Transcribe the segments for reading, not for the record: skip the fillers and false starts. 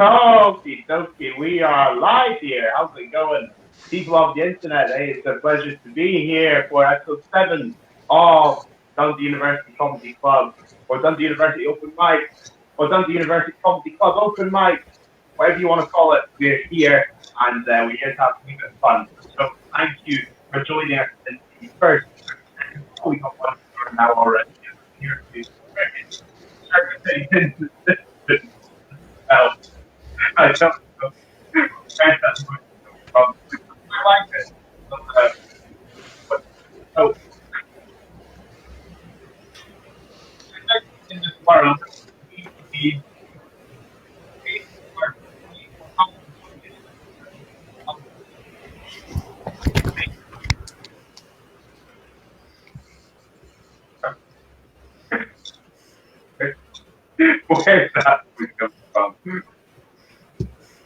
Okie dokie, we are live here. How's it going? People of the internet, hey, it's a pleasure to be here for episode 7 of Dundee University Comedy Club, or Dundee University Open Mic, or Dundee University Comedy Club Open Mic, whatever you want to call it. We're here, and we're here to have a bit of fun. So thank you for joining us in the first. We got one now already. Here to I don't know. I like it. So, in this world, we need where's that come from?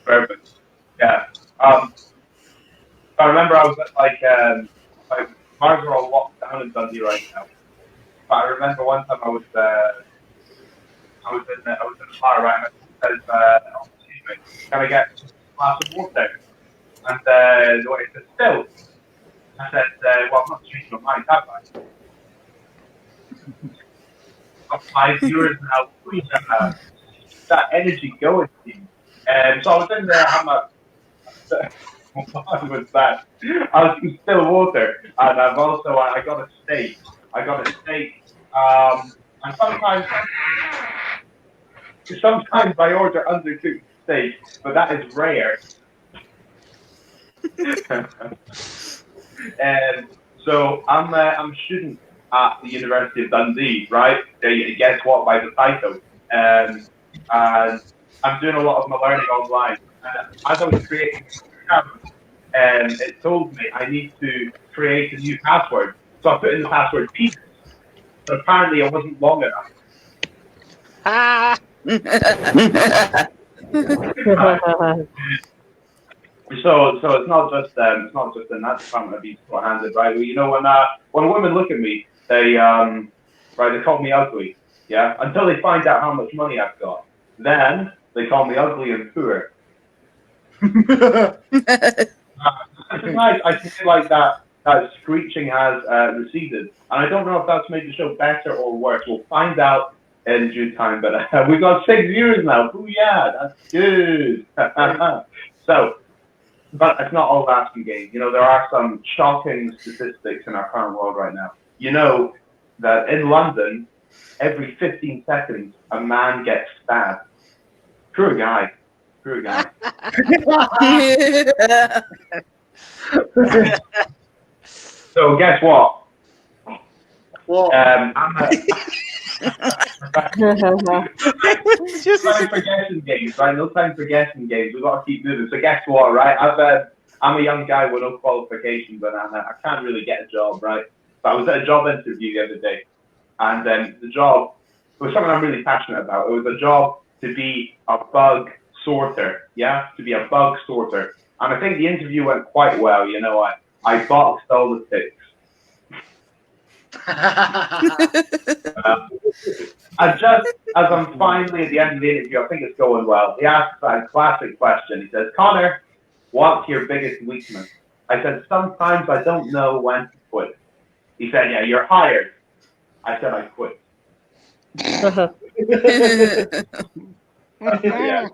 Perfect. Yeah. I remember I was at like bars are all locked down in Dundee right now. But I remember one time I was in the bar right now. It says, excuse me, can I get a glass of water? And the way it said still. I said, well, I'm not changing my mind, have I? Got 5 viewers now. Please have that energy going to you. So I was in there, what was that? I was in still water, and I've also I got a steak. And sometimes I order undercooked steak, but that is rare. So I'm a student at the University of Dundee, right? Guess what? By the title, and I'm doing a lot of my learning online. As I was creating it told me I need to create a new password. So I put in the password penis. But apparently it wasn't long enough. So it's not just in that department of being short-handed, right? Well, you know, when women look at me, they call me ugly, yeah, until they find out how much money I've got. Then they call me ugly and poor. I feel like that screeching has receded, and I don't know if that's made the show better or worse. We'll find out in due time. But we've got 6 viewers now. Oh yeah, that's good. So, but it's not all asking game. You know, there are some shocking statistics in our current world right now. You know that in London, every 15 seconds, a man gets stabbed. Poor guy. So guess what? I'm time for guessing games, right? No time for guessing games. We've got to keep moving. So guess what, right? I'm a young guy with no qualifications, and I can't really get a job, right? So I was at a job interview the other day, and the job was something I'm really passionate about. It was a job to be a bug sorter, yeah, to be a bug sorter. And I think the interview went quite well. You know, I boxed all the ticks. And just as I'm finally at the end of the interview, I think it's going well. He asked a classic question. He says, Conor, what's your biggest weakness? I said, sometimes I don't know when to quit. He said, yeah, you're hired. I said, I quit. Yeah.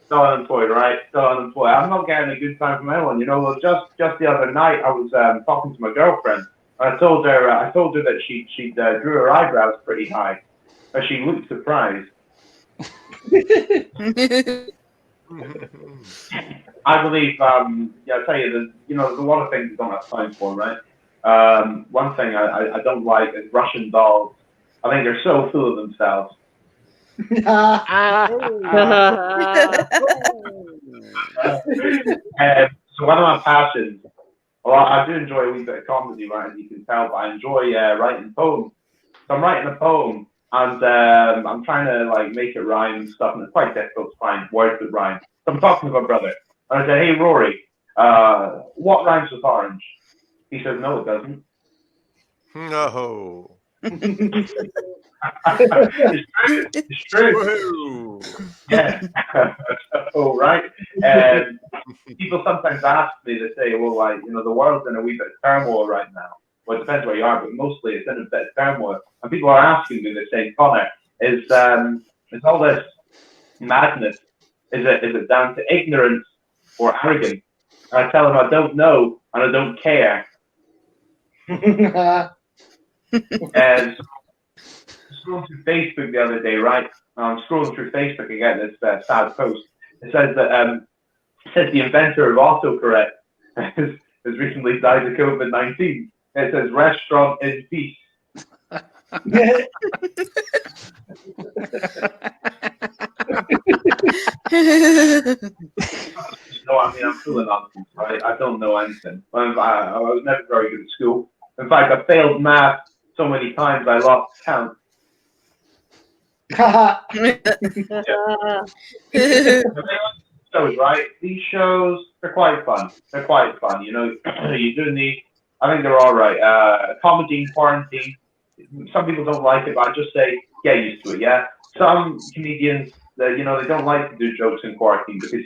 Still unemployed, right? Still unemployed. I'm not getting a good time from anyone. You know, well, just the other night, I was talking to my girlfriend. I told her that she drew her eyebrows pretty high, but she looked surprised. I believe, I'll tell you, there's a lot of things we don't have time for, right? One thing I don't like is Russian dolls. I think they're so full of themselves. So one of my passions, well, I do enjoy a wee bit of comedy, right, as you can tell, but I enjoy writing poems. So I'm writing a poem, and I'm trying to make it rhyme and stuff, and it's quite difficult to find words that rhyme. So I'm talking to my brother, and I said, hey, Rory, what rhymes with orange? He says, no, it doesn't. No. It's true. Yeah. So, right? And people sometimes ask me, they say, well, like, the world's in a wee bit of turmoil right now. Well, it depends where you are, but mostly it's in a bit of turmoil. And people are asking me, they're saying, Conor, is all this madness, is it down to ignorance or arrogance? And I tell them I don't know and I don't care. And scrolling through Facebook the other day, right? I'm scrolling through Facebook again, this sad post. It says that the inventor of autocorrect has recently died of COVID-19. It says restaurant in peace. No, I mean, I'm full of nonsense, right? I don't know anything. I was never very good at school. In fact, I failed math so many times I lost count. Shows, right? These shows, they're quite fun. You're doing these. I think they're all right. Comedy in quarantine. Some people don't like it, but I just say get used to it. Yeah. Some comedians, they don't like to do jokes in quarantine because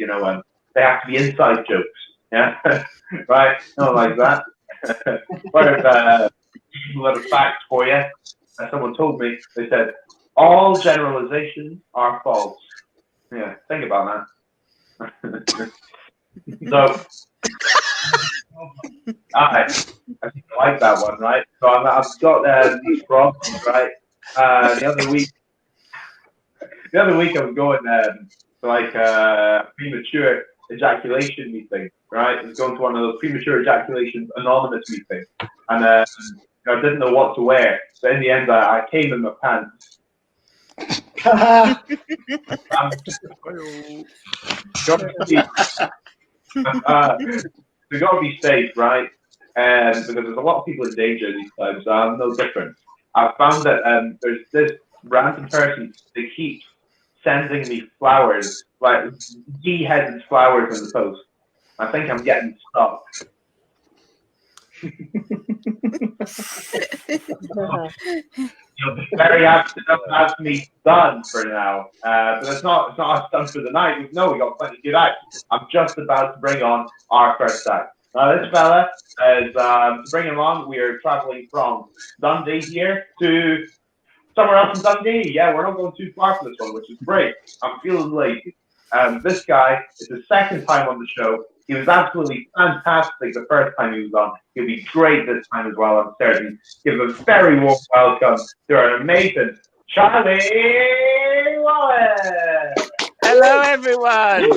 they have to be inside jokes. Yeah. Right. Not like that. But a little fact for you. Someone told me. They said all generalizations are false. Yeah. Think about that. So. I think I like that one, right? So I've got these problems, right? The other week I was going to premature ejaculation meeting, right? I was going to one of those premature ejaculation anonymous meetings, and I didn't know what to wear. But in the end, I came in my pants. We've got to be safe, right? Because there's a lot of people in danger these times. So I'm no different. I found that there's this random person that keeps sending me flowers, like D-headed flowers in the post. I think I'm getting stuck. You'll be very happy to have me done for now. But it's not us done for the night. No, we got plenty to do that. I'm just about to bring on our first act. Now, this fella is to bring him on. We are traveling from Dundee here to somewhere else in Dundee. Yeah, we're not going too far for this one, which is great. I'm feeling lazy. This guy is his second time on the show. He was absolutely fantastic the first time he was on. He'll be great this time as well, I'm certain. Give a very warm welcome to our amazing Charlie Wallace. Hello, everyone.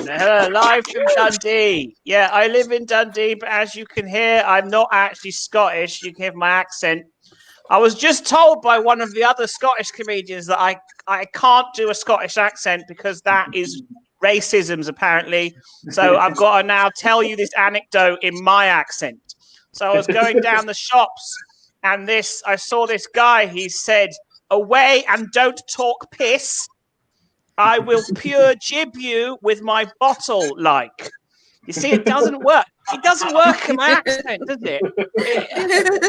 Live from Dundee. Yeah, I live in Dundee, but as you can hear, I'm not actually Scottish. You can hear my accent. I was just told by one of the other Scottish comedians that I can't do a Scottish accent because that is racism, apparently. So I've got to now tell you this anecdote in my accent. So I was going down the shops and I saw this guy. He said, "Away and don't talk piss. I will pure jib you with my bottle like." You see, it doesn't work. It doesn't work in my accent, does it?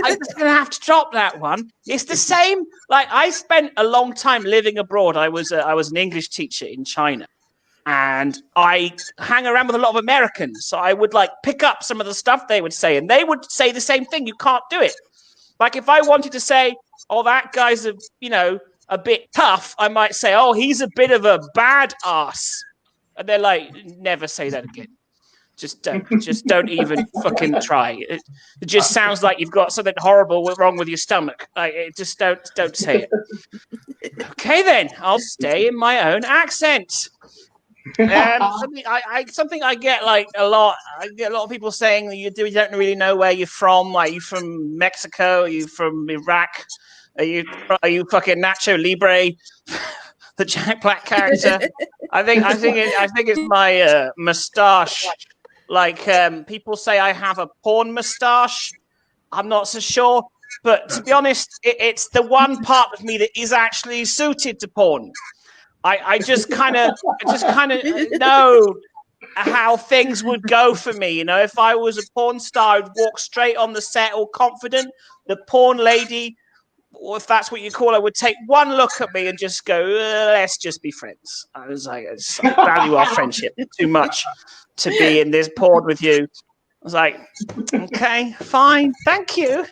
I'm just going to have to drop that one. It's the same. Like, I spent a long time living abroad. I was an English teacher in China. And I hang around with a lot of Americans. So I would, pick up some of the stuff they would say. And they would say the same thing. You can't do it. Like, if I wanted to say, "Oh, that guy's a bit tough," I might say, "Oh, he's a bit of a bad ass." And they're like, "Never say that again. Just don't even fucking try. It just sounds like you've got something horrible wrong with your stomach. Just don't say it." Okay, then I'll stay in my own accent. Something I get a lot. I get a lot of people saying that you don't really know where you're from. Are you from Mexico? Are you from Iraq? Are you fucking Nacho Libre, the Jack Black character? I think it's my moustache. People say I have a porn moustache. I'm not so sure, but to be honest, it's the one part of me that is actually suited to porn. I just kind of know how things would go for me. If I was a porn star, I'd walk straight on the set all confident. The porn lady or if that's what you call it, would take one look at me and just go, let's just be friends. I was like, I value our friendship too much to be in this porn with you. I was like, okay, fine, thank you.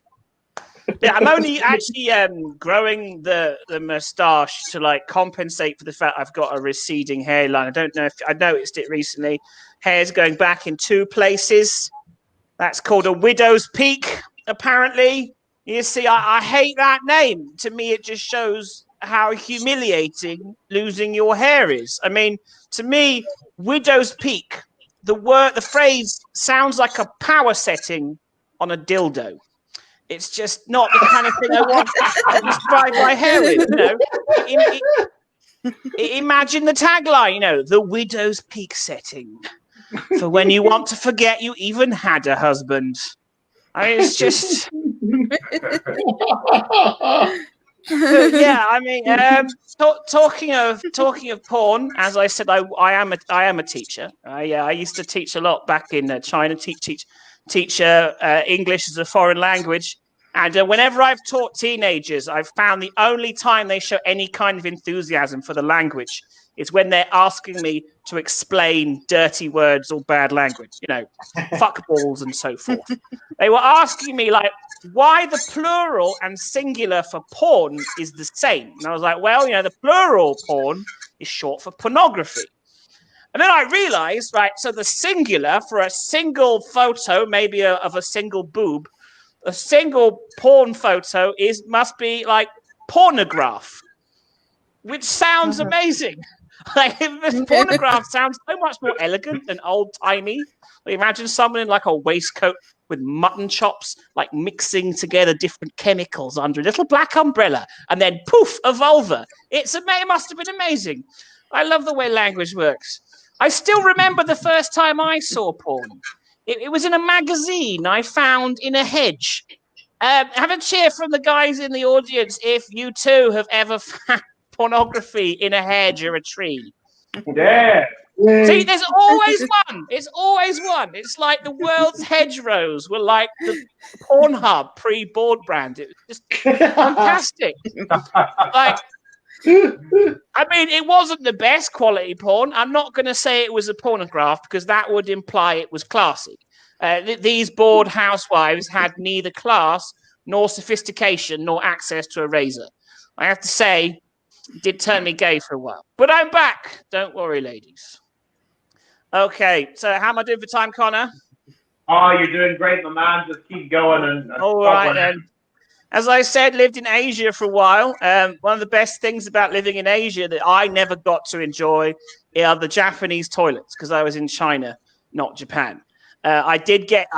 Yeah, I'm only actually growing the moustache to like compensate for the fact I've got a receding hairline. I don't know if I noticed it recently. Hair's going back in 2 places. That's called a widow's peak, apparently. You see, I hate that name. To me, it just shows how humiliating losing your hair is. I mean, to me, widow's peak, the phrase sounds like a power setting on a dildo. It's just not the kind of thing I want to describe my hair with, you know. Imagine the tagline, you know, the widow's peak setting for when you want to forget you even had a husband. I mean, it's just... yeah, I mean, talking of porn, as I said, I am a teacher. I used to teach a lot back in China. Teach English as a foreign language, and whenever I've taught teenagers, I've found the only time they show any kind of enthusiasm for the language is when they're asking me to explain dirty words or bad language, you know, fuck balls and so forth. They were asking me like, why the plural and singular for porn is the same. And I was like, well, you know, the plural porn is short for pornography. And then I realized, right, so the singular for a single photo, maybe of a single boob, a single porn photo must be like pornograph, which sounds amazing. Like, this pornograph sounds so much more elegant and old-timey. Like, imagine someone in like a waistcoat with mutton chops, like mixing together different chemicals under a little black umbrella, and then poof, a vulva. It must have been amazing. I love the way language works. I still remember the first time I saw porn. It was in a magazine I found in a hedge. Have a cheer from the guys in the audience if you too have ever found pornography in a hedge or a tree. Yeah. See, there's always one. It's always one. It's like the world's hedgerows were like the Pornhub pre-board brand. It was just fantastic. Like, I mean, it wasn't the best quality porn. I'm not going to say it was a pornograph because that would imply it was classy. These bored housewives had neither class nor sophistication nor access to a razor. I have to say, it did turn me gay for a while. But I'm back. Don't worry, ladies. Okay, so how am I doing for time, Connor? Oh, you're doing great, my man. Just keep going. And all right, then. As I said, lived in Asia for a while. One of the best things about living in Asia that I never got to enjoy are the Japanese toilets because I was in China, not Japan. I did get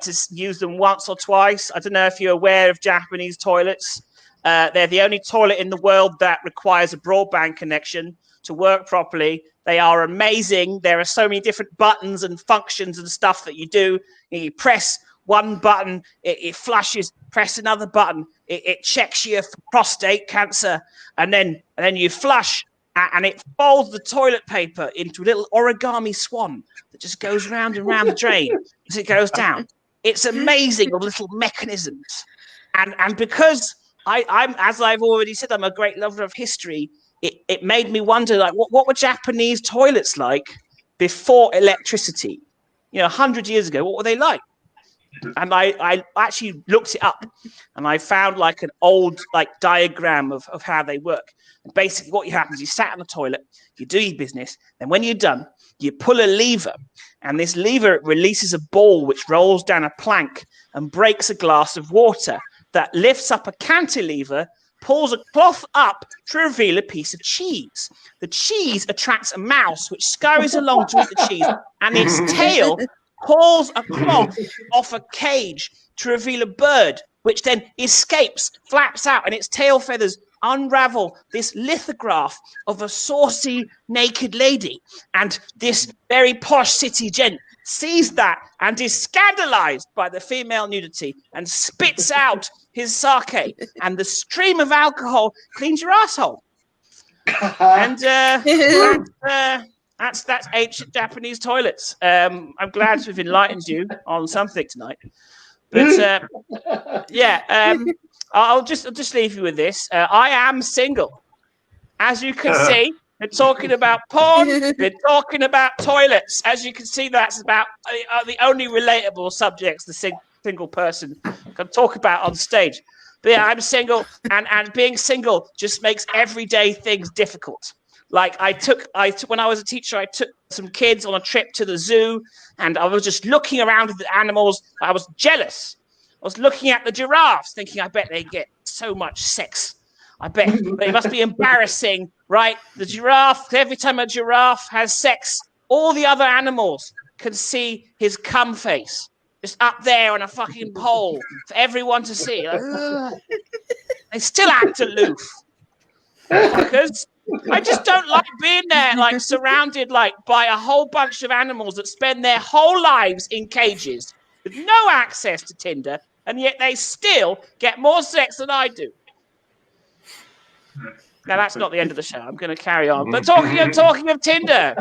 to use them once or twice. I don't know if you're aware of Japanese toilets. They're the only toilet in the world that requires a broadband connection to work properly. They are amazing. There are so many different buttons and functions and stuff that you do. You press one button, it flushes. Press another button, it checks you for prostate cancer, and then you flush, and it folds the toilet paper into a little origami swan that just goes round and round the drain as it goes down. It's amazing, all the little mechanisms, and because I'm, as I've already said, I'm a great lover of history. It made me wonder, like, what were Japanese toilets like before electricity? You know, 100 years ago, what were they like? And I actually looked it up, and I found like an old like diagram of how they work. And basically, what happens, you sat on the toilet, you do your business, and when you're done, you pull a lever, and this lever releases a ball which rolls down a plank and breaks a glass of water that lifts up a cantilever, pulls a cloth up to reveal a piece of cheese. The cheese attracts a mouse which scurries along to eat the cheese, and its tail pulls a cloth off a cage to reveal a bird, which then escapes, flaps out, and its tail feathers unravel this lithograph of a saucy naked lady. And this very posh city gent sees that and is scandalized by the female nudity and spits out his sake, and the stream of alcohol cleans your asshole. And that's ancient Japanese toilets. I'm glad to have enlightened you on something tonight. But I'll just leave you with this. I am single. As you can see, they're talking about porn. They're talking about toilets. As you can see, that's about the only relatable subjects the single person can talk about on stage. But yeah, I'm single, and being single just makes everyday things difficult. Like I took when I was a teacher, I took some kids on a trip to the zoo, and I was just looking around at the animals. I was jealous. I was looking at the giraffes, thinking, I bet they get so much sex. I bet it must be embarrassing, right? The giraffe, every time a giraffe has sex, all the other animals can see his cum face. Just up there on a fucking pole for everyone to see. Like, they still act aloof. Because I just don't like being there, like surrounded like by a whole bunch of animals that spend their whole lives in cages with no access to Tinder, and yet they still get more sex than I do. Now that's not the end of the show. I'm going to carry on. But talking of Tinder,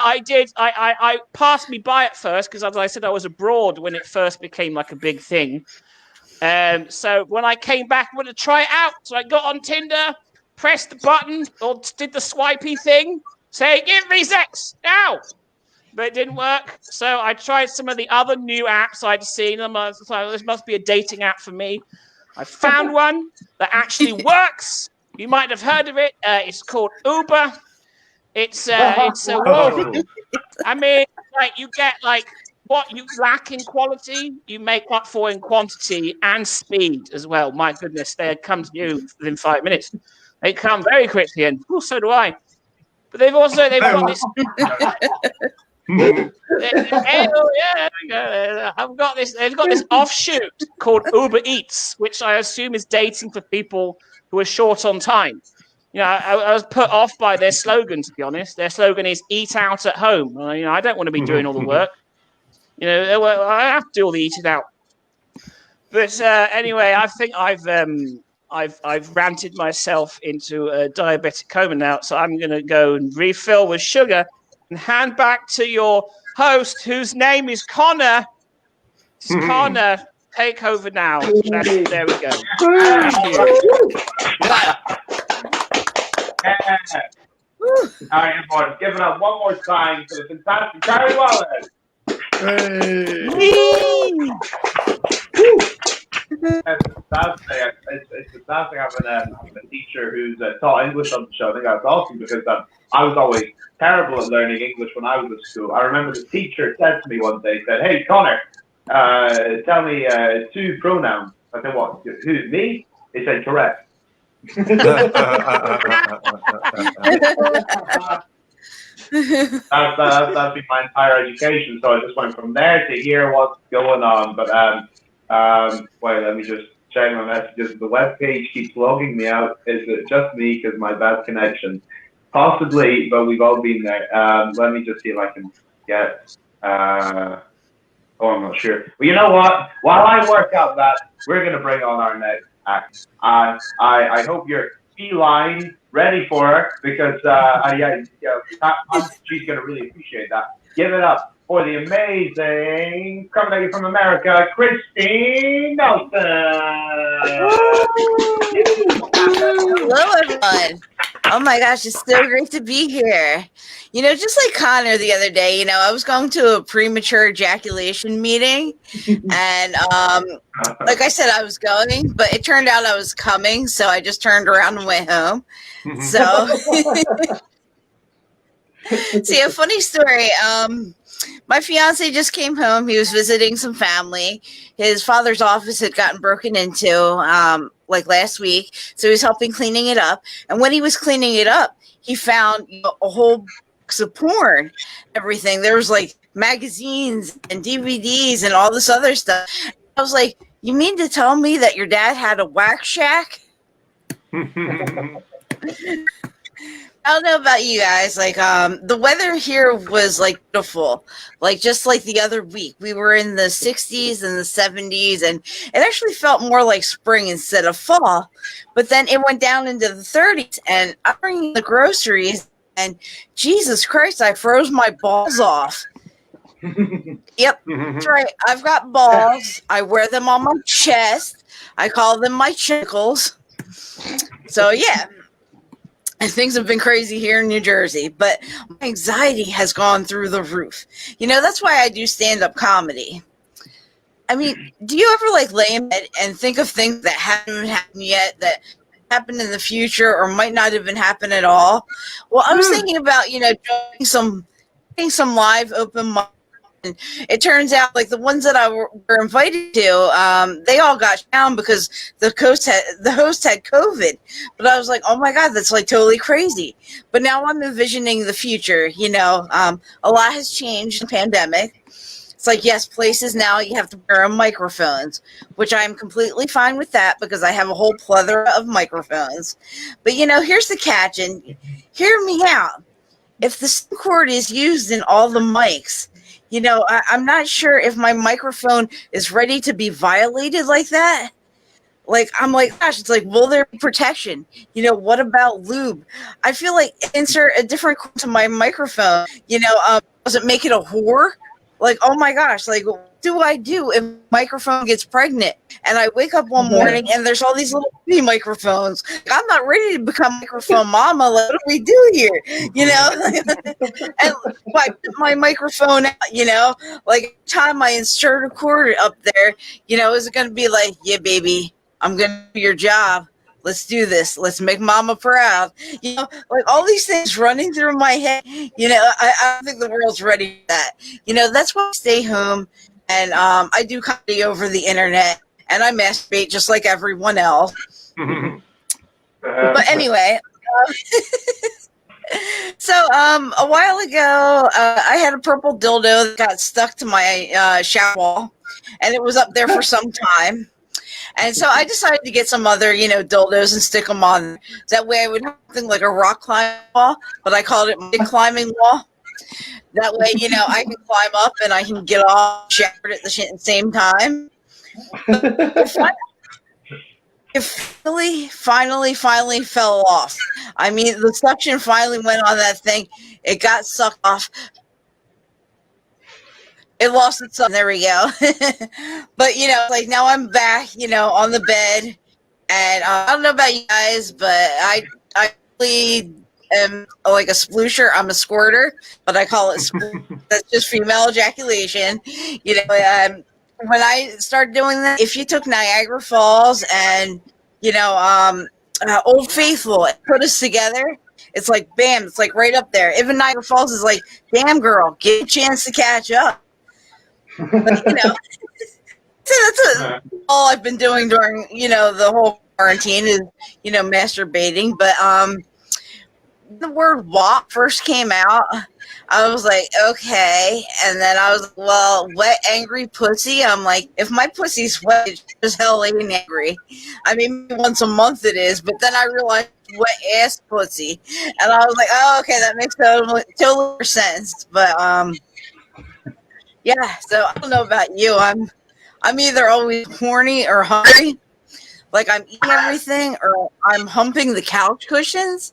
I passed me by at first because, as I said, I was abroad when it first became like a big thing. So when I came back, I wanted to try it out. So I got on Tinder, pressed the button, or did the swipey thing, say, "Give me sex now." But it didn't work. So I tried some of the other new apps I'd seen. I was like, this must be a dating app for me. I found one that actually works. You might have heard of it. It's called Uber. It's whoa. I mean, like you get like what you lack in quality, you make up for in quantity and speed as well. My goodness, they come to you within 5 minutes. They come very quickly, and so do I. But they've got this. I've got this. They've got this offshoot called Uber Eats, which I assume is dating for people who are short on time. You know, I was put off by their slogan, to be honest. Their slogan is "Eat out at home." You know, I don't want to be doing all the work. You know, I have to do all the eating out. But anyway, I think I've ranted myself into a diabetic coma now, so I'm going to go and refill with sugar and hand back to your host, whose name is Conor. Conor, take over now. There we go. All right, everyone, give it up one more time for the fantastic Gary Wallace. It's fantastic having a teacher who's taught English on the show. I think that's awesome because I was always terrible at learning English when I was at school. I remember the teacher said to me one day, said, "Hey, Conor, tell me 2 pronouns." I said, "What? Who? Me?" He said, "Correct." That's been my entire education. So I just went from there to hear what's going on. But wait, let me just check my messages. The webpage keeps logging me out. Is it just me because my bad connection? Possibly, but we've all been there. Let me just see if I can get. I'm not sure. Well, you know what? While I work out that, we're going to bring on our next act. I hope you're feline ready for her because she's going to really appreciate that. Give it up for the amazing coming from America, Christine Nelson. Hello, everyone. Oh my gosh, it's so great to be here. You know, just like Conor the other day, you know, I was going to a premature ejaculation meeting and like I said, I was going, but it turned out I was coming, so I just turned around and went home. So see, a funny story. My fiance just came home. He was visiting some family. His father's office had gotten broken into like last week, so he was helping cleaning it up. And when he was cleaning it up, he found a whole box of porn, everything. There was like magazines and DVDs and all this other stuff. I was like, "You mean to tell me that your dad had a wax shack?" I don't know about you guys. Like, the weather here was like beautiful. Like, just like the other week, we were in the 60s and the 70s, and it actually felt more like spring instead of fall. But then it went down into the 30s, and I'm bringing the groceries, and Jesus Christ, I froze my balls off. Yep, that's right. I've got balls. I wear them on my chest. I call them my chickles. So yeah, and things have been crazy here in New Jersey, but my anxiety has gone through the roof. That's why I do stand-up comedy. I mean, do you ever like lay in bed and think of things that haven't happened yet, that happen in the future, or might not even happen at all? Well, I was thinking about doing some live open mic. And it turns out, like the ones that I were invited to, they all got down because the host had COVID. But I was like, oh my god, that's like totally crazy. But now I'm envisioning the future. A lot has changed in the pandemic. It's like, yes, places now you have to wear microphones, which I am completely fine with that because I have a whole plethora of microphones. But here's the catch, and hear me out. If the SIM cord is used in all the mics, I'm not sure if my microphone is ready to be violated like that. Like, I'm like, gosh, it's like, will there be protection? What about lube? I feel like insert a different cord to my microphone. Does it make it a whore? Like, oh my gosh, like, what do I do if microphone gets pregnant and I wake up one morning and there's all these little baby microphones? I'm not ready to become microphone mama. Like, what do we do here? And I put my microphone out, like every time I insert a cord up there, is it going to be like, yeah, baby, I'm going to do your job. Let's do this. Let's make mama proud. Like all these things running through my head. I don't think the world's ready for that. That's why I stay home and I do comedy over the internet and I masturbate just like everyone else. But anyway, so a while ago, I had a purple dildo that got stuck to my shower wall and it was up there for some time. And so I decided to get some other, dildos and stick them on. That way I would have something like a rock climbing wall, but I called it my climbing wall. That way, I can climb up and I can get off showered at the same time. It finally fell off. I mean, the suction finally went on that thing. It got sucked off. It lost its son. There we go. But, like now I'm back, on the bed. And I don't know about you guys, but I really am like a sploosher. I'm a squirter, but I call it that's just female ejaculation. When I started doing that, if you took Niagara Falls and, Old Faithful and put us together, it's like, bam, it's like right up there. Even Niagara Falls is like, damn, girl, get a chance to catch up. But, that's all I've been doing during, the whole quarantine is, masturbating. But the word WAP first came out, I was like, okay. And then I was like, well, wet, angry pussy. I'm like, if my pussy's wet, it's just hell ain't angry. I mean, once a month it is. But then I realized wet ass pussy. And I was like, oh, okay, that makes total sense. But, yeah, so I don't know about you. I'm either always horny or hungry, like I'm eating everything, or I'm humping the couch cushions.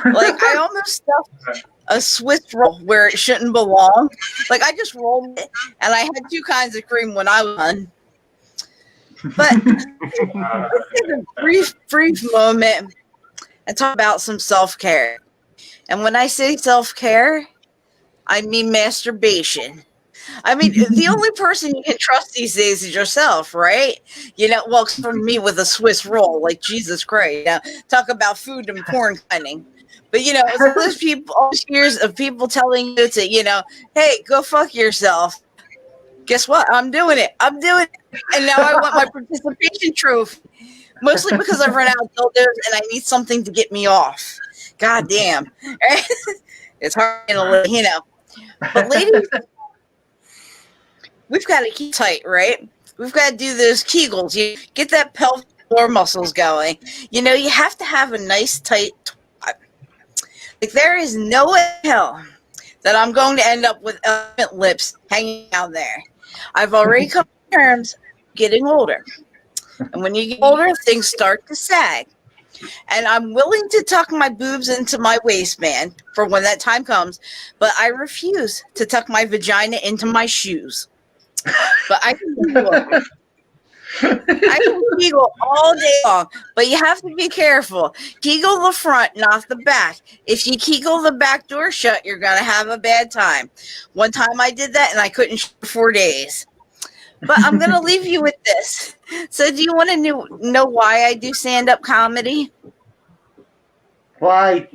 Like I almost stuffed a Swiss roll where it shouldn't belong. Like I just rolled it, and I had two kinds of cream when I was done. But let's take a brief moment and talk about some self-care. And when I say self-care, I mean masturbation. I mean, the only person you can trust these days is yourself, right? Well, for me with a Swiss roll, like Jesus Christ. Talk about food and porn cunning. But, it's those people, all these years of people telling you to, hey, go fuck yourself. Guess what? I'm doing it. And now I want my participation trophy. Mostly because I've run out of dildos and I need something to get me off. God damn. It's hard, But ladies, we've got to keep tight, right? We've got to do those Kegels. You get that pelvic floor muscles going. You have to have a nice tight twat. Like there is no way in hell that I'm going to end up with elephant lips hanging out there. I've already come to terms getting older. And when you get older, things start to sag. And I'm willing to tuck my boobs into my waistband for when that time comes, but I refuse to tuck my vagina into my shoes. But I can Kegel all day long, but you have to be careful. Kegel the front, not the back. If you Kegel the back door shut, you're going to have a bad time. One time I did that and I couldn't for 4 days. But I'm going to leave you with this. So do you want to know why I do stand-up comedy? Why?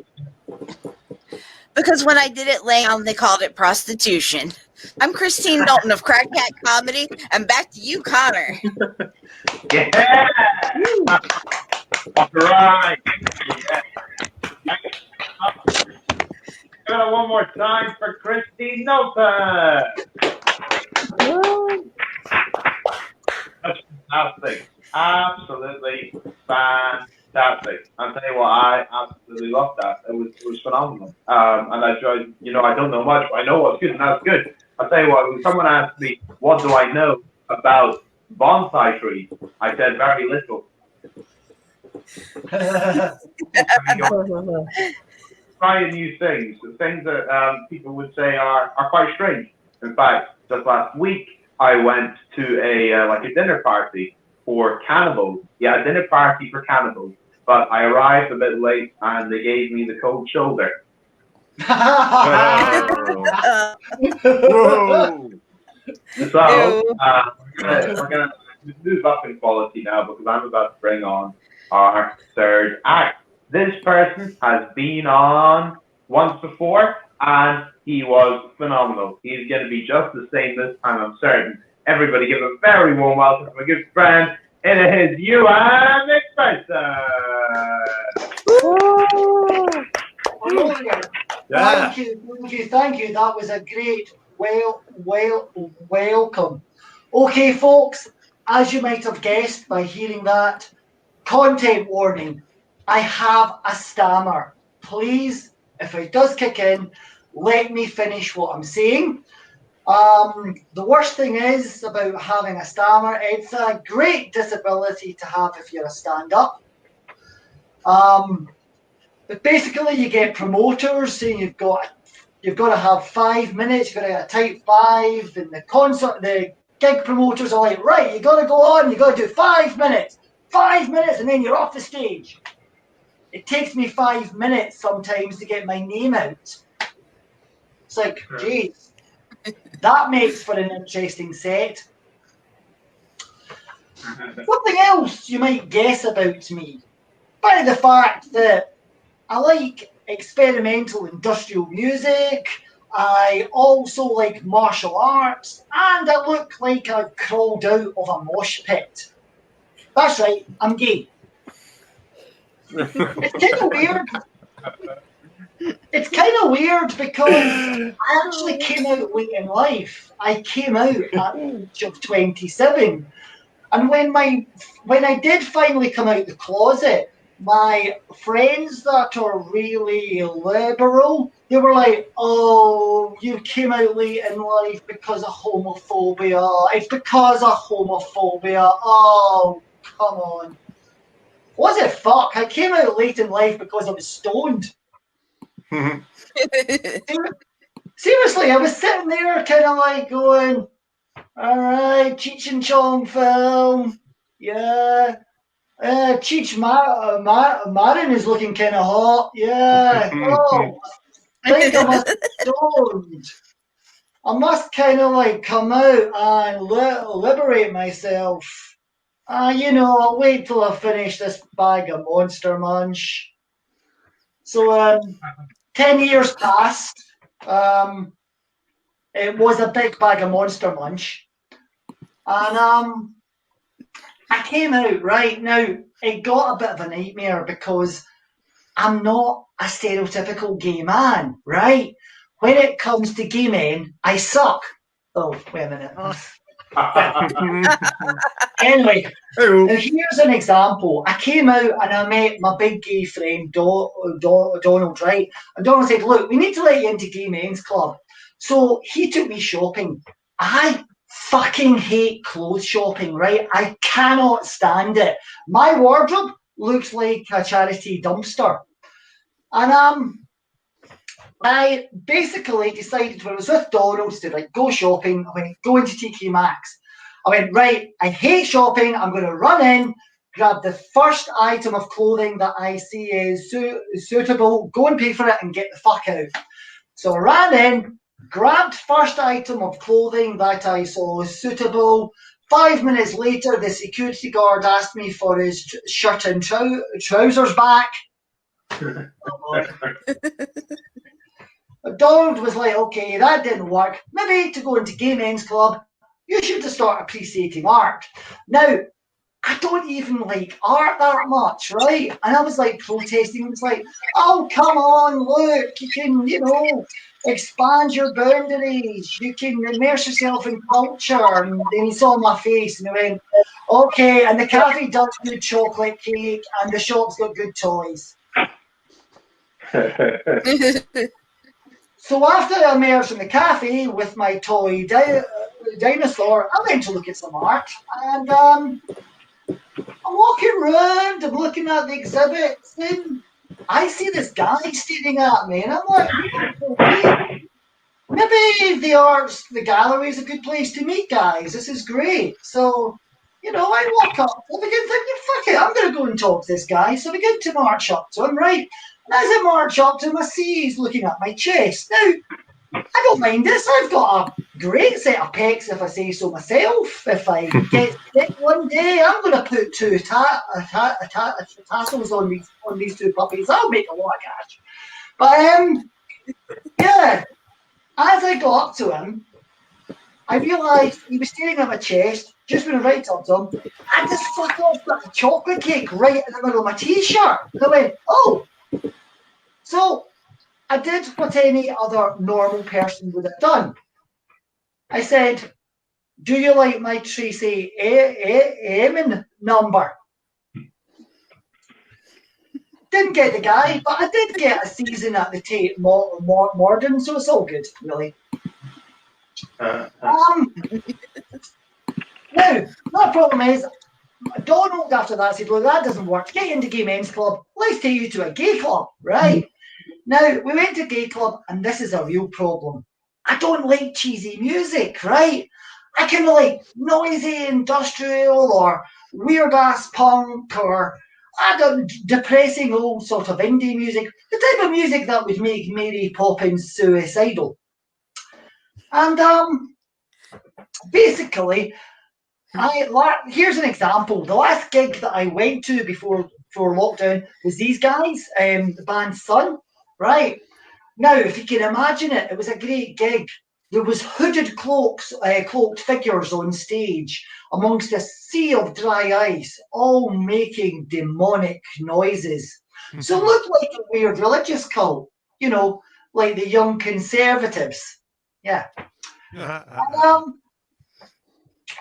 Because when I did it laying on, they called it prostitution. I'm Christine Dalton of Crack Cat Comedy, and back to you, Connor. Yeah! All right. Yeah. One more time for Christine Dalton. That's fantastic. Absolutely fantastic. I'll tell you what, I absolutely loved that. It was phenomenal. And I tried, I don't know much, but I know what's good, and that's good. I'll tell you what, when someone asked me, what do I know about bonsai trees? I said very little. Trying new things, the things that people would say are quite strange. In fact, just last week, I went to a dinner party for cannibals. Yeah, a dinner party for cannibals. But I arrived a bit late, and they gave me the cold shoulder. Whoa. So we're gonna move up in quality now because I'm about to bring on our third act. This person has been on once before, and he was phenomenal. He's going to be just the same this time, I'm certain. Everybody give a very warm welcome to my good friend. It is Ewan McPherson. Yeah. Thank you. That was a great welcome. Okay, folks, as you might have guessed by hearing that, content warning. I have a stammer. Please, if it does kick in, let me finish what I'm saying. The worst thing is about having a stammer, it's a great disability to have if you're a stand-up. But basically, you get promoters saying you've got to have 5 minutes, you've got to get a type 5, and the gig promoters are like, right, you got to go on, you got to do 5 minutes. 5 minutes, and then you're off the stage. It takes me 5 minutes sometimes to get my name out. It's like, geez, that makes for an interesting set. Something else you might guess about me, by the fact that I like experimental industrial music, I also like martial arts, and I look like I crawled out of a mosh pit. That's right, I'm gay. It's kind of weird. It's kind of weird because I actually came out late in life. I came out at the age of 27. And when I did finally come out the closet, my friends that are really liberal, they were like, oh, you came out late in life because of homophobia. It's because of homophobia. Oh, come on. Was it fuck? I came out late in life because I was stoned. Seriously, I was sitting there kind of like going, all right, Cheech and Chong film. Yeah. Cheech Marin is looking kind of hot. Yeah. Oh, I think I must be stoned. I must kind of like come out and liberate myself. I'll wait till I finish this bag of Monster Munch. So 10 years passed. It was a big bag of Monster Munch. And I came out, right? Now, it got a bit of a nightmare because I'm not a stereotypical gay man, right? When it comes to gay men, I suck. Oh, wait a minute. Anyway, now here's an example. I came out and I met my big gay friend, Donald, right? And Donald said, look, we need to let you into Gay Men's Club. So he took me shopping. I fucking hate clothes shopping, right? I cannot stand it. My wardrobe looks like a charity dumpster. And I basically decided when I was with Donald's to like go shopping. I went, go into TK Maxx. I went, right, I hate shopping. I'm going to run in, grab the first item of clothing that I see is suitable, go and pay for it and get the fuck out. So I ran in, grabbed first item of clothing that I saw suitable. 5 minutes later, the security guard asked me for his shirt and trousers back. Oh, Donald was like, okay, that didn't work. Maybe to go into Gay Men's Club, you should have started appreciating art. Now, I don't even like art that much, right? And I was like protesting. It was like, oh, come on, look, you can, expand your boundaries. You can immerse yourself in culture. And then he saw my face and he went, okay, and the cafe does good chocolate cake and the shop's got good toys. So after I emerged from the cafe with my toy dinosaur, I went to look at some art. And I'm walking around, I'm looking at the exhibits, and I see this guy staring at me, and I'm like, okay, maybe the gallery is a good place to meet guys. This is great. So, I walk up, I begin thinking, fuck it, I'm going to go and talk to this guy. So I begin to march up to him, right? And as I march up to him, I see he's looking at my chest. Now, I don't mind this. I've got a great set of pecs, if I say so myself. If I get sick one day, I'm going to put two tassels on these two puppies. I'll make a lot of cash. But, yeah, as I got up to him, I realised he was staring at my chest, just when I right up to him, and this fuck off got a chocolate cake right in the middle of my t-shirt. And I went, oh. So I did what any other normal person would have done. I said, do you like my Tracy Emin number? Didn't get the guy, but I did get a season at the Tate Modern, so it's all good, really. Now, my problem is, Donald after that said, well, that doesn't work. Get into Gay Men's Club. Let's take you to a gay club, right? Now, we went to gay club, and this is a real problem. I don't like cheesy music, right? I kind of like noisy industrial or weird-ass punk or depressing old sort of indie music, the type of music that would make Mary Poppins suicidal. And basically, here's an example. The last gig that I went to before lockdown was these guys, the band Sun. Right. Now, if you can imagine it, it was a great gig. There was hooded cloaked figures on stage amongst a sea of dry ice, all making demonic noises. So it looked like a weird religious cult, like the Young Conservatives. Yeah.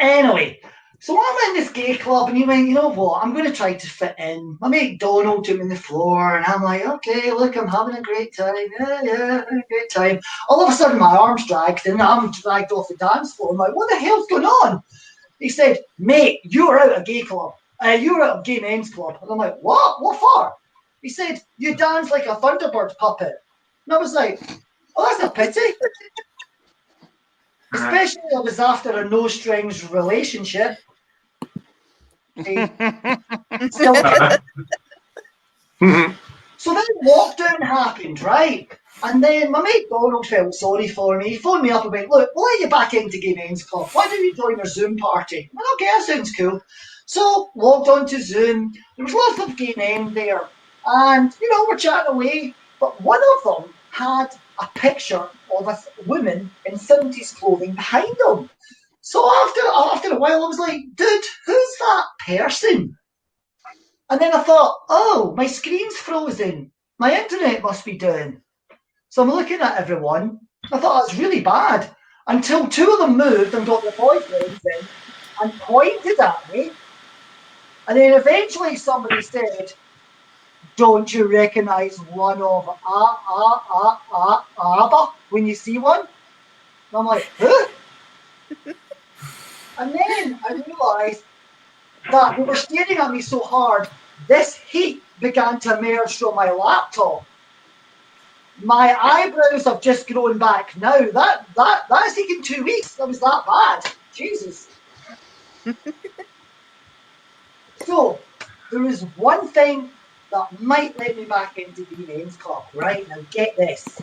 Anyway, so I'm in this gay club, and he went, you know what, I'm going to try to fit in. My mate Donald took me on the floor, and I'm like, okay, look, I'm having a great time. Yeah, having a great time. All of a sudden, my arm's dragged, and I'm dragged off the dance floor. I'm like, what the hell's going on? He said, mate, you're out of gay club. You're out of Gay Men's Club. And I'm like, what? What for? He said, you dance like a Thunderbird puppet. And I was like, oh, that's a pity. Especially I was after a no-strings relationship. So then lockdown happened, right? And then my mate Donald felt sorry for me. He phoned me up and went, look, we'll let you back into Gay Men's Club. Why don't you join our Zoom party? I went, okay, that sounds cool. So logged on to Zoom. There was lots of gay men there. And, we're chatting away. But one of them had a picture of a woman in 70s clothing behind them. So after a while, I was like, dude, who's that person? And then I thought, oh, my screen's frozen. My internet must be down. So I'm looking at everyone. I thought that's really bad. Until two of them moved and got their boyfriends in and pointed at me. And then eventually somebody said, don't you recognise one of ABBA when you see one? And I'm like, huh? And then I realised that they were staring at me so hard, this heat began to emerge from my laptop. My eyebrows have just grown back now. That's taken 2 weeks. That was that bad. Jesus. So, there is one thing that might let me back into the men's club, right? Now, get this.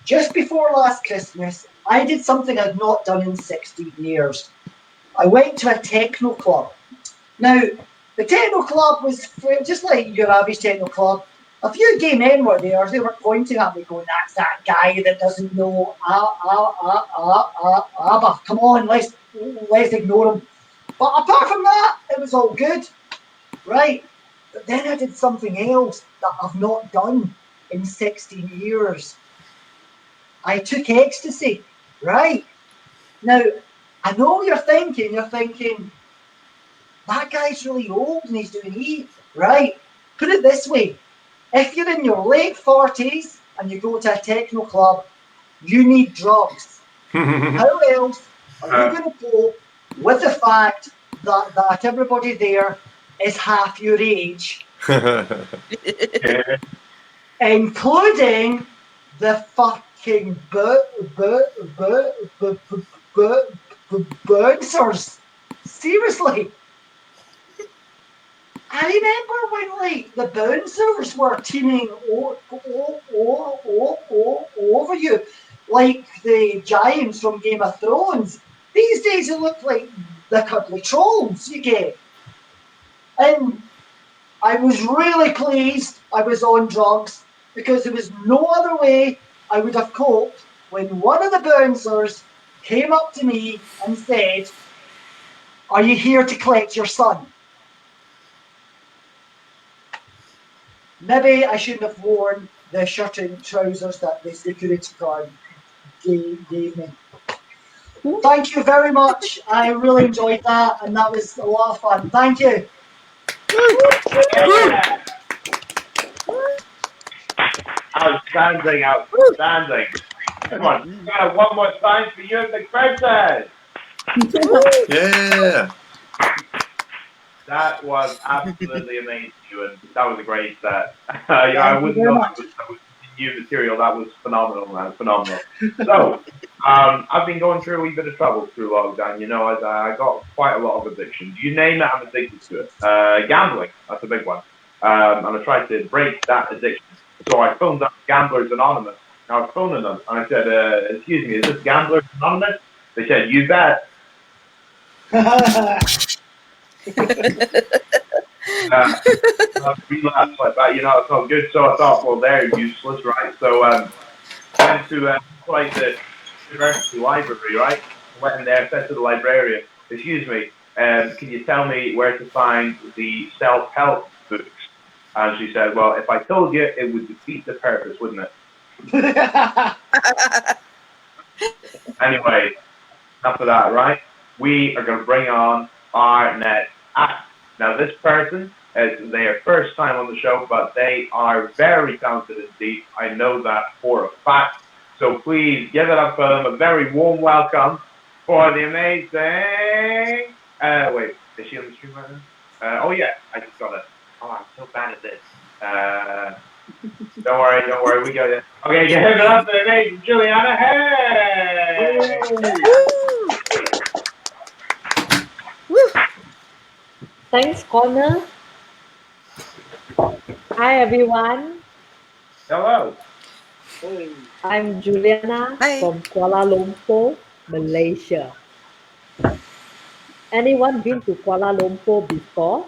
Just before last Christmas, I did something I'd not done in 16 years. I went to a techno club. Now, the techno club was just like your average techno club. A few gay men were there. They were pointing at me going, that's that guy that doesn't know ABBA. Come on, let's ignore him. But apart from that, it was all good. Right? But then I did something else that I've not done in 16 years. I took ecstasy, right? Now, I know you're thinking, that guy's really old and he's doing E, right? Put it this way. If you're in your late 40s and you go to a techno club, you need drugs. How else are you going to go with the fact that everybody there is half your age, including the fucking bouncers? Seriously. I remember when, like, the bouncers were teeming over you, like the giants from Game of Thrones. These days, it look like the cuddly trolls you get. And I was really pleased I was on drugs, because there was no other way I would have coped when one of the bouncers came up to me and said, "Are you here to collect your son?" Maybe I shouldn't have worn the shirt and trousers that the security guard gave me. Thank you very much. I really enjoyed that, and that was a lot of fun. Thank you. Yeah. Outstanding. Come on, one more time for you, the Princess. Yeah. That was absolutely amazing, Ewan. That was a great set. I wouldn't know that was new material. That was phenomenal, man. Phenomenal. So, I've been going through a wee bit of trouble through lockdown. You know, I got quite a lot of addictions. You name it, I'm addicted to it. Gambling, that's a big one. And I tried to break that addiction. So I phoned up Gamblers Anonymous. I was phoning them, and I said, "Excuse me, is this Gamblers Anonymous?" They said, "You bet." Relapse like that, it's not good. So I thought, well, they're useless, right? So I went to like the university library, right? Went in there, said to the librarian, "Excuse me, can you tell me where to find the self-help books?" And she said, "Well, if I told you, it would defeat the purpose, wouldn't it?" Anyway, enough of that, right? We are going to bring on our next act. Now, this person is their first time on the show, but they are very talented indeed. I know that for a fact. So please give it up for them. A very warm welcome for the amazing. Wait, is she on the stream right now? Oh yeah, I just got it. Oh, I'm so bad at this. Don't worry, we got it. Okay, give it up for the amazing Juliana. Hey! Thanks, Conor. Hi, everyone. Hello. I'm Juliana Hi. from Kuala Lumpur, Malaysia. Anyone been to Kuala Lumpur before?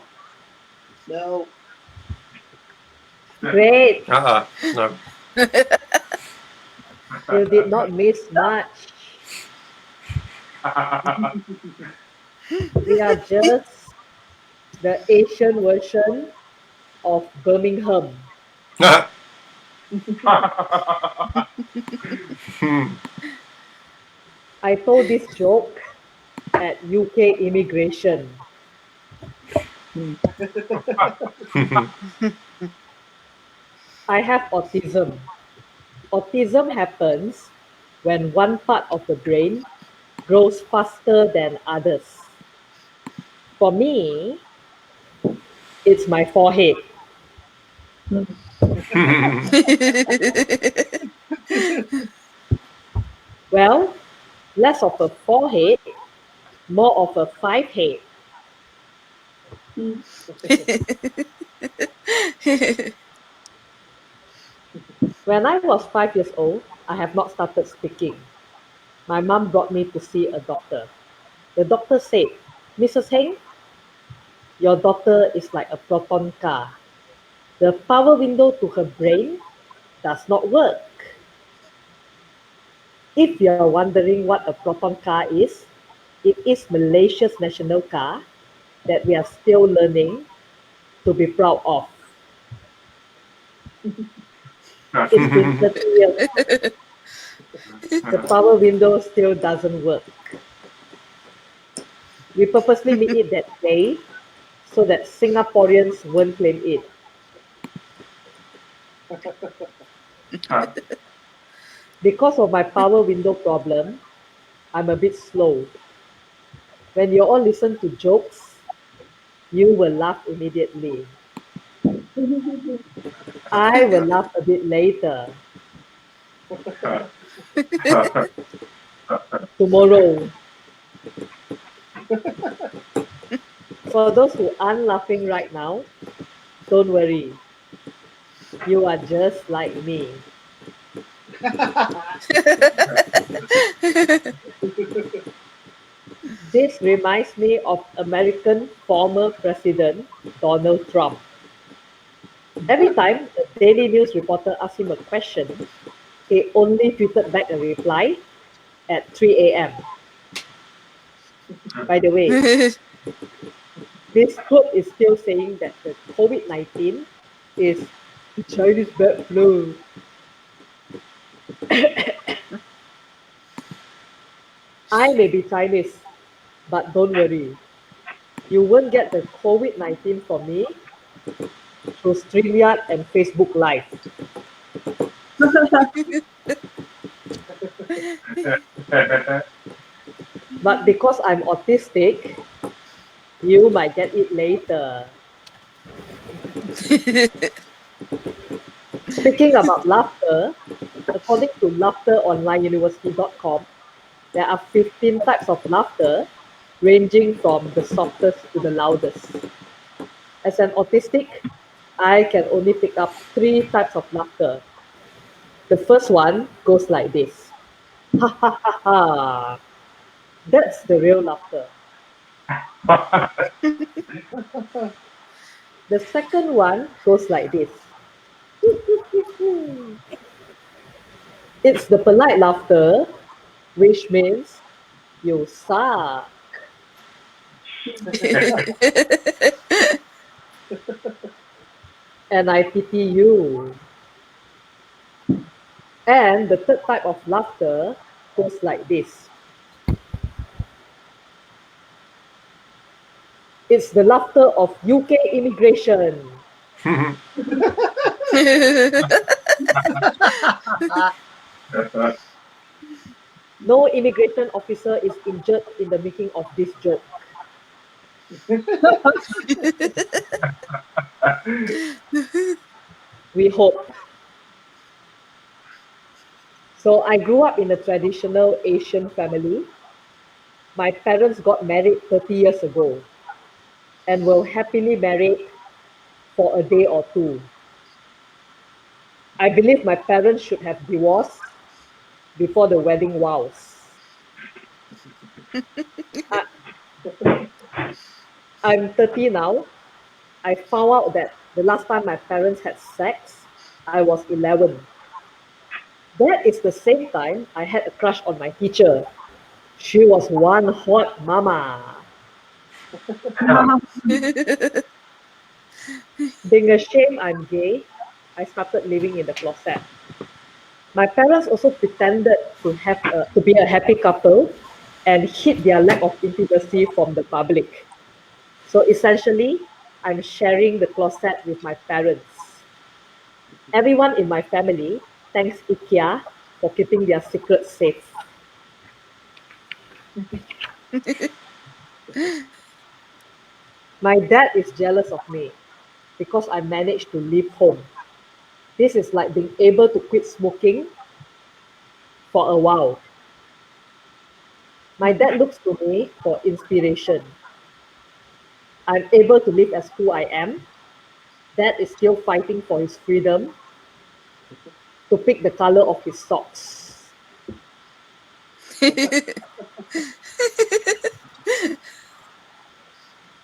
No. Great. No. You did not miss much. We are just the Asian version of Birmingham. I told this joke at UK immigration. I have autism. Autism happens when one part of the brain grows faster than others. For me, It's my forehead. Well, less of a forehead, more of a five head. When I was 5 years old, I have not started speaking. My mom brought me to see a doctor. The doctor said, Mrs. Heng, your daughter is like a proton car. The power window to her brain does not work. If you're wondering what a proton car is, it is Malaysia's national car that we are still learning to be proud of. It's been 30 years. The power window still doesn't work. We purposely made it that way so that Singaporeans won't claim it. Because of my power window problem, I'm a bit slow. When you all listen to jokes, you will laugh immediately. I will laugh a bit later. Tomorrow. For those who aren't laughing right now, don't worry. You are just like me. This reminds me of American former President Donald Trump. Every time a Daily News reporter asked him a question, he only tweeted back a reply at 3 a.m. By the way, this group is still saying that the COVID-19 is the Chinese bird flu. I may be Chinese, but don't worry. You won't get the COVID-19 from me through StreamYard and Facebook Live. But because I'm autistic, you might get it later. Speaking about laughter, according to laughteronlineuniversity.com, there are 15 types of laughter ranging from the softest to the loudest. As an autistic, I can only pick up 3 types of laughter. The first one goes like this. Ha ha ha ha. That's the real laughter. The second one goes like this. It's the polite laughter, which means you suck. And I pity you. And the third type of laughter goes like this. It's the laughter of UK immigration. No immigration officer is injured in the making of this joke. We hope. So I grew up in a traditional Asian family. My parents got married 30 years ago and were happily married for a day or two. I believe my parents should have divorced before the wedding vows. I'm 30 now. I found out that the last time my parents had sex, I was 11. That is the same time I had a crush on my teacher. She was one hot mama. Being ashamed I'm gay, I started living in the closet. My parents also pretended to be a happy couple and hid their lack of intimacy from the public. So essentially, I'm sharing the closet with my parents. Everyone in my family thanks IKEA for keeping their secrets safe. My dad is jealous of me. because I managed to leave home. This is like being able to quit smoking for a while. My dad looks to me for inspiration. I'm able to live as who I am. Dad is still fighting for his freedom to pick the color of his socks.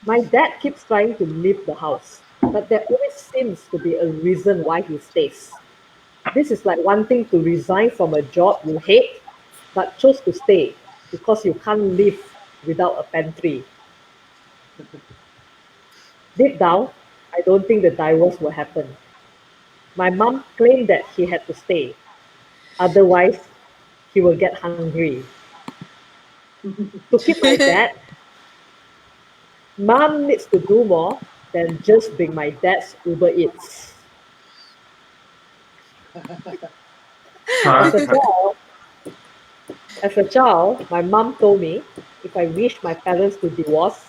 My dad keeps trying to leave the house, but there always seems to be a reason why he stays. This is like wanting to resign from a job you hate, but chose to stay because you can't live without a pantry. Deep down, I don't think the divorce will happen. My mom claimed that he had to stay, otherwise, he will get hungry. To keep my dad, mom needs to do more than just bring my dad's Uber Eats. As a child, as a child, my mom told me if I wish my parents to divorce,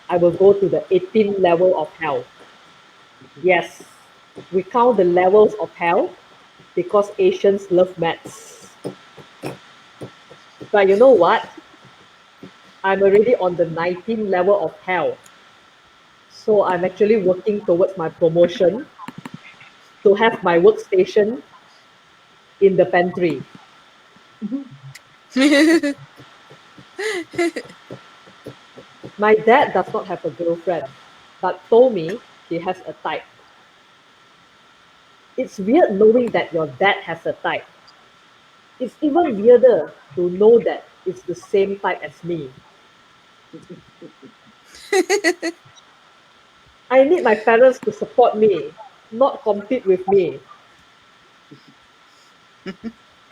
I will go to the 18th level of hell. Yes, we count the levels of hell because Asians love maths. But you know what? I'm already on the 19th level of hell. So I'm actually working towards my promotion to have my workstation in the pantry. My dad does not have a girlfriend, but told me he has a type. It's weird knowing that your dad has a type. It's even weirder to know that it's the same type as me. I need my parents to support me, not compete with me.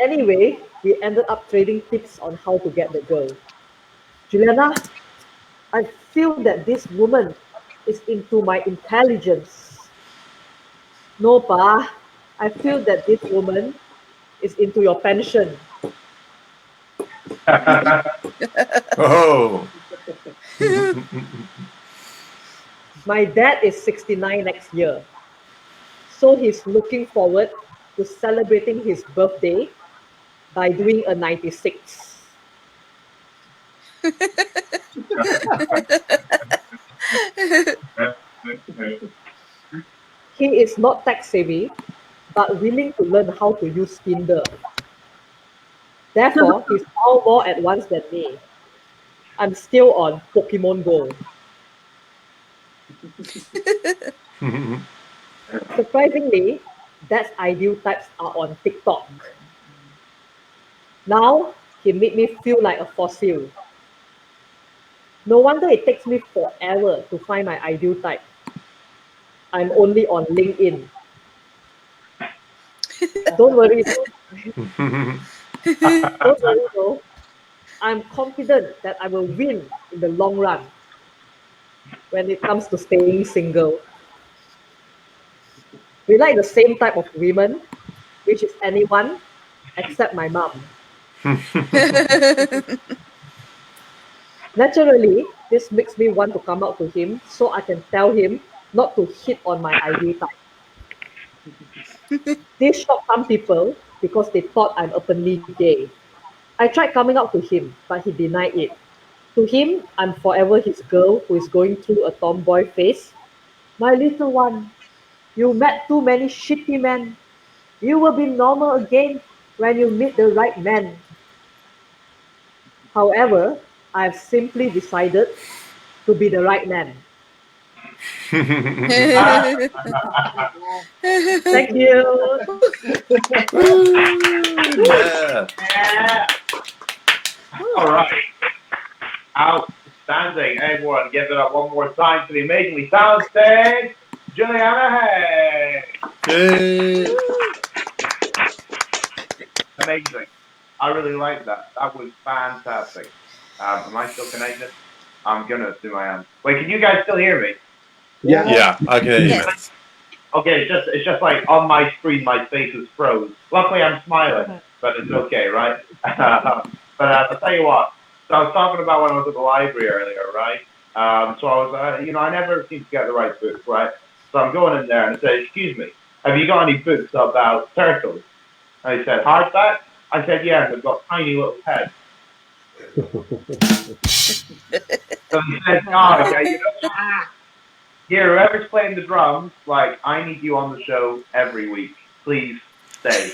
Anyway, we ended up trading tips on how to get the girl. Juliana, I feel that this woman is into my intelligence. No, Pa, I feel that this woman is into your pension. Oh. My dad is 69 next year, so he's looking forward to celebrating his birthday by doing a 96. He is not tech savvy, but willing to learn how to use Tinder. Therefore, he's all more advanced than me. I'm still on Pokemon Go. Surprisingly, Dad's ideal types are on TikTok. Now, he made me feel like a fossil. No wonder it takes me forever to find my ideal type. I'm only on LinkedIn. Don't worry though. Don't worry though. I'm confident that I will win in the long run when it comes to staying single. We like the same type of women, which is anyone except my mom. Naturally, this makes me want to come out to him so I can tell him not to hit on my ideal type. This shocked some people because they thought I'm openly gay. I tried coming out to him, but he denied it. To him, I'm forever his girl who is going through a tomboy phase. My little one, you met too many shitty men. You will be normal again when you meet the right man. However, I've simply decided to be the right man. Thank you. Yeah. Yeah. All right. Outstanding. Everyone, give it up one more time for the amazingly talented Juliana Hay. Yay. Amazing. I really like that. That was fantastic. Am I still connected? I'm gonna assume I am. Wait, can you guys still hear me? Yeah. Okay. Yes. Okay, it's just like on my screen, my face is froze. Luckily, I'm smiling, but it's okay, right? But I'll tell you what. So I was talking about when I was at the library earlier, right? So I was, I never seem to get the right book, right? So I'm going in there and I said, excuse me, have you got any books about turtles? And he said, hardback? I said, yeah, they've got tiny little heads. So he said, oh, yeah, you know, here, whoever's playing the drums, like, I need you on the show every week. Please stay.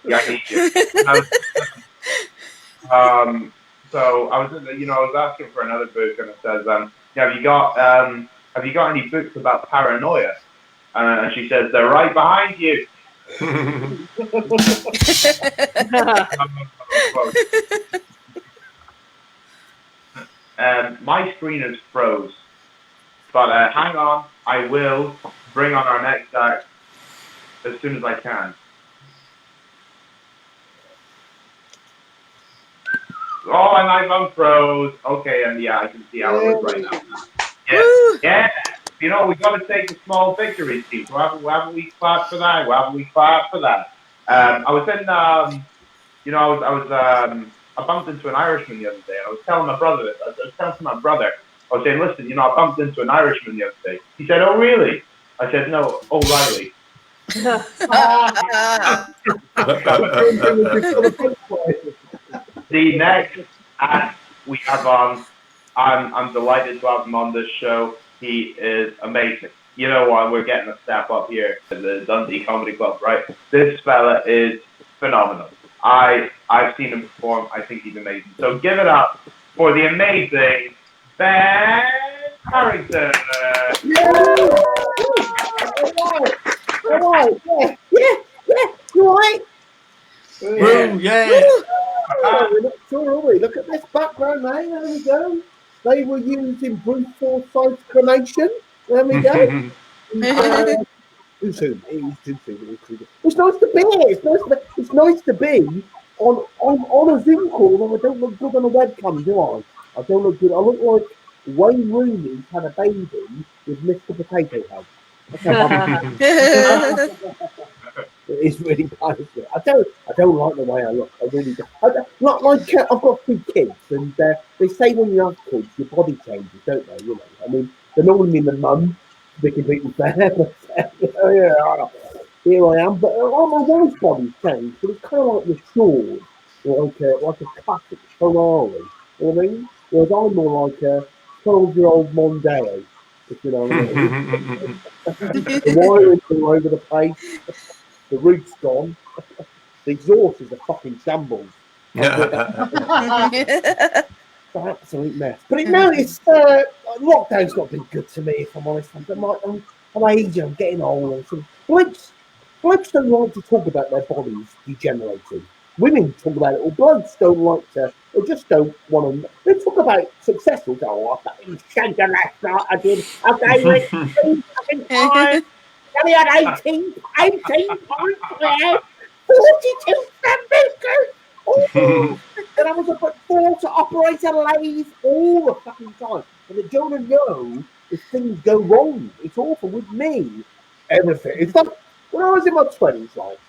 Yeah, I need you. So I was, I was asking for another book, and it says, yeah, have you got any books about paranoia? And she says, they're right behind you. My screen is froze, but hang on, I will bring on our next act as soon as I can. Oh, and I've unfroze. Okay, and yeah, I can see how it looks right now. Yeah. You know, we've got to take the small victories, team. We'll have a week clap for that. We'll have a week clap for that. I was in, I bumped into an Irishman the other day. I was telling my brother this. I was telling my brother, I was saying, listen, I bumped into an Irishman the other day. He said, oh, really? I said, no, O'Reilly. The next act we have on, I'm delighted to have him on this show. He is amazing. You know what? We're getting a step up here at the Dundee Comedy Club, right? This fella is phenomenal. I've seen him perform. I think he's amazing. So give it up for the amazing Ben Harrington. All right. Yeah. You all right? Woo, yeah. We're not sure, are we? Look at this background, mate. There we go. They were used in brute force size cremation. There we go. Too soon. It is too soon. It's nice to be here. It's nice to be on a Zoom call, and I don't look good on a webcam, do I? I don't look good. I look like Wayne Rooney's had a baby with Mr. Potato Head. It's really bad. I don't like the way I look. I really don't. I've got 2 kids, and they say when you have kids, your body changes, don't they? You know, I mean, they're normally mean the mum, to be completely fair. But here I am. But my wife's body's changed, but it's kind of like matured, like a classic Ferrari. You know what I mean? Whereas I'm more like a 12-year-old Mondeo, if you know what I mean. The wiring's all over the place. The roof's gone. The exhaust is a fucking shambles. It's an absolute mess. But lockdown's not been good to me, if I'm honest. I'm aging, I'm getting old. Blokes don't like to talk about their bodies degenerating. Women talk about it, or blokes don't like to, they just don't want to. They talk about successes. Oh, I fucking shagged her last night. I did. I gave it 2 fucking times. Only had 18 points there. 42 Sambucas. Oh, and I was forced to operate a lathe all the fucking time. And they don't know if things go wrong. It's awful with me. Everything. It's like when I was in my 20s, like,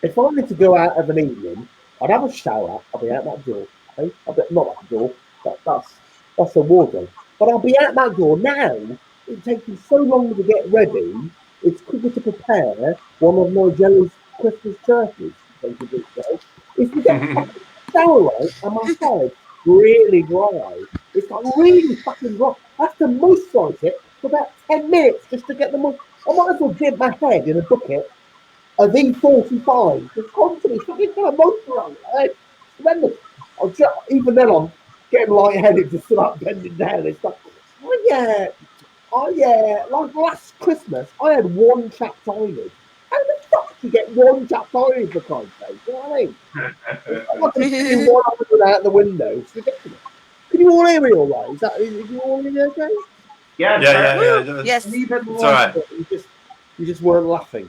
if I wanted to go out of an evening, I'd have a shower, I'll be out that door. Okay? Not that door, that's a wardrobe. But I'll be out that door now. It takes me so long to get ready. It's quicker to prepare one of my Jelly's Christmas turkeys. If you get fucking shower right and my head really dry, it's like really fucking dry. I have to moisturise it for about 10 minutes just to get the moisture. I might as well dip my head in a bucket of E45 just constantly fucking kind of moisturise it. Tremendous. Even then I'm getting lightheaded just about bending down. It's like, oh yeah, like last Christmas, I had 1 chapped eyelid. How the fuck do you get 1 chapped eyelid for Christ's sake? You know what I mean? I can see 100 out the window. It's ridiculous. Can you all hear me all right? Is you all hear me okay? Yeah. Yes. It's all right. You just weren't laughing.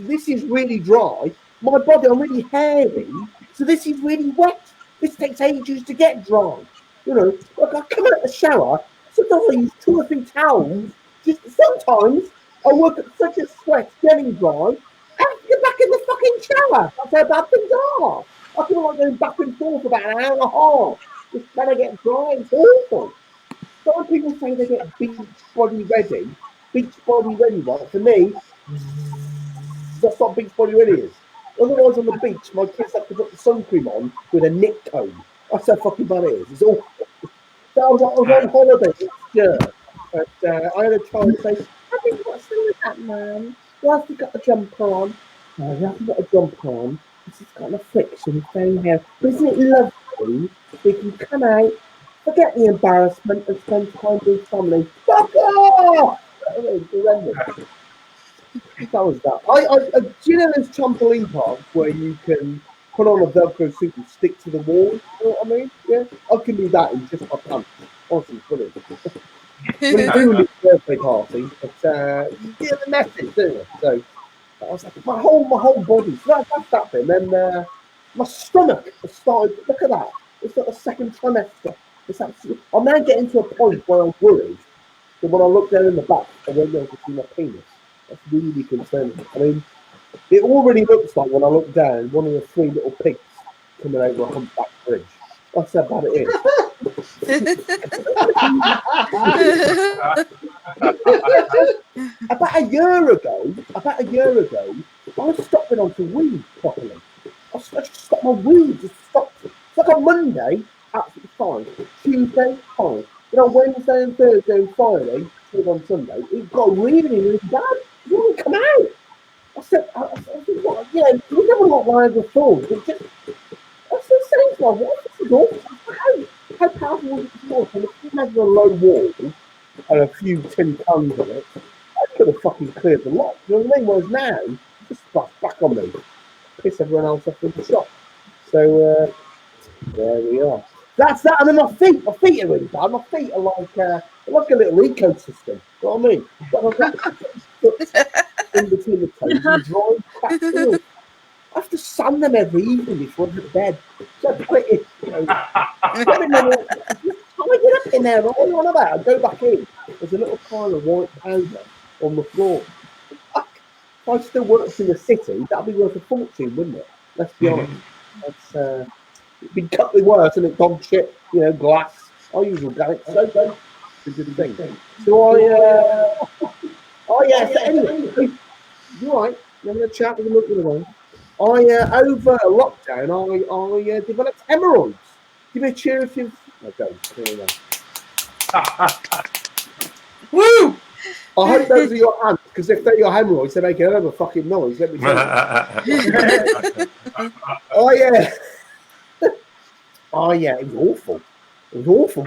This is really dry. My body, I'm really hairy, so this is really wet. This takes ages to get dry. You know, like I come out of the shower, sometimes I use 2 or 3 towels. Just sometimes I work at such a sweat getting dry, I have to get back in the fucking shower. That's how bad things are. I feel like going back and forth about an hour and a half. Just trying to get dry. It's awful. Some people say they get beach body ready. Beach body ready, right? For me, that's what beach body ready is. Otherwise, on the beach, my kids have to put the sun cream on with a nip cone. That's how fucking bad it is. It's all. So I was on holiday last year, and I had a child say, "I think what's wrong with that, man? You haven't got a jumper on." No, you haven't got a jumper on. This has got a friction thing here. But isn't it lovely? We can come out, forget the embarrassment, and spend time with family. Fuck off! It's horrendous. That was that. Do you know those trampoline parks where you can put on a Velcro suit and stick to the wall? You know what I mean? Yeah, I can do that in just my pants. Honestly, it's brilliant. Well, it's doing this birthday party, but you get the message, don't you? So I was like, my whole body. So that's that thing. Then my stomach has started. Look at that. It's like the second trimester. It's absolutely. I'm now getting to a point where I'm worried that when I look down in the back, I won't be able to see my penis. That's really concerning. I mean, it already looks like when I look down, one of the three little pigs coming over a humpback bridge. That's how bad it is. About a year ago, I stopped it onto weed properly. I just stopped my weed, just stopped it. It's like on Monday, absolutely fine. Tuesday, fine. Then on Wednesday and Thursday and Friday, on Sunday, it got really, really bad. It wouldn't come out. I said, what? You know, you never got one before. But just, that's the same one. What is it all? How powerful was it before? And if you had a low wall and a few tin cans on it, I could have fucking cleared the lot. You know what I mean? Whereas now, just back on me. Piss everyone else off in the shop. So, there we are. That's that. And then my feet are really bad. My feet are like a little ecosystem. You know what I mean? In between the toes and dry cracked heels. I have to sun them every evening before I go to bed. So I put it in, you know, just tie it up in there. What are you on about? I go back in. There's a little pile of white powder on the floor. Fuck. If I still worked in the city, that'd be worth a fortune, wouldn't it? Let's be honest. That's it'd be cutly worse, and it dog shit, you know, glass. I use organic soap. It's a good thing. So so anyway, you're right. I'm going to chat with them up with them. Over lockdown, I developed hemorrhoids. Give me a cheer if you've. Okay, here we go. Woo! I hope those are your hands, because if they're your hemorrhoids, they make a hell of a fucking noise. Let me tell you. It was awful. It was awful.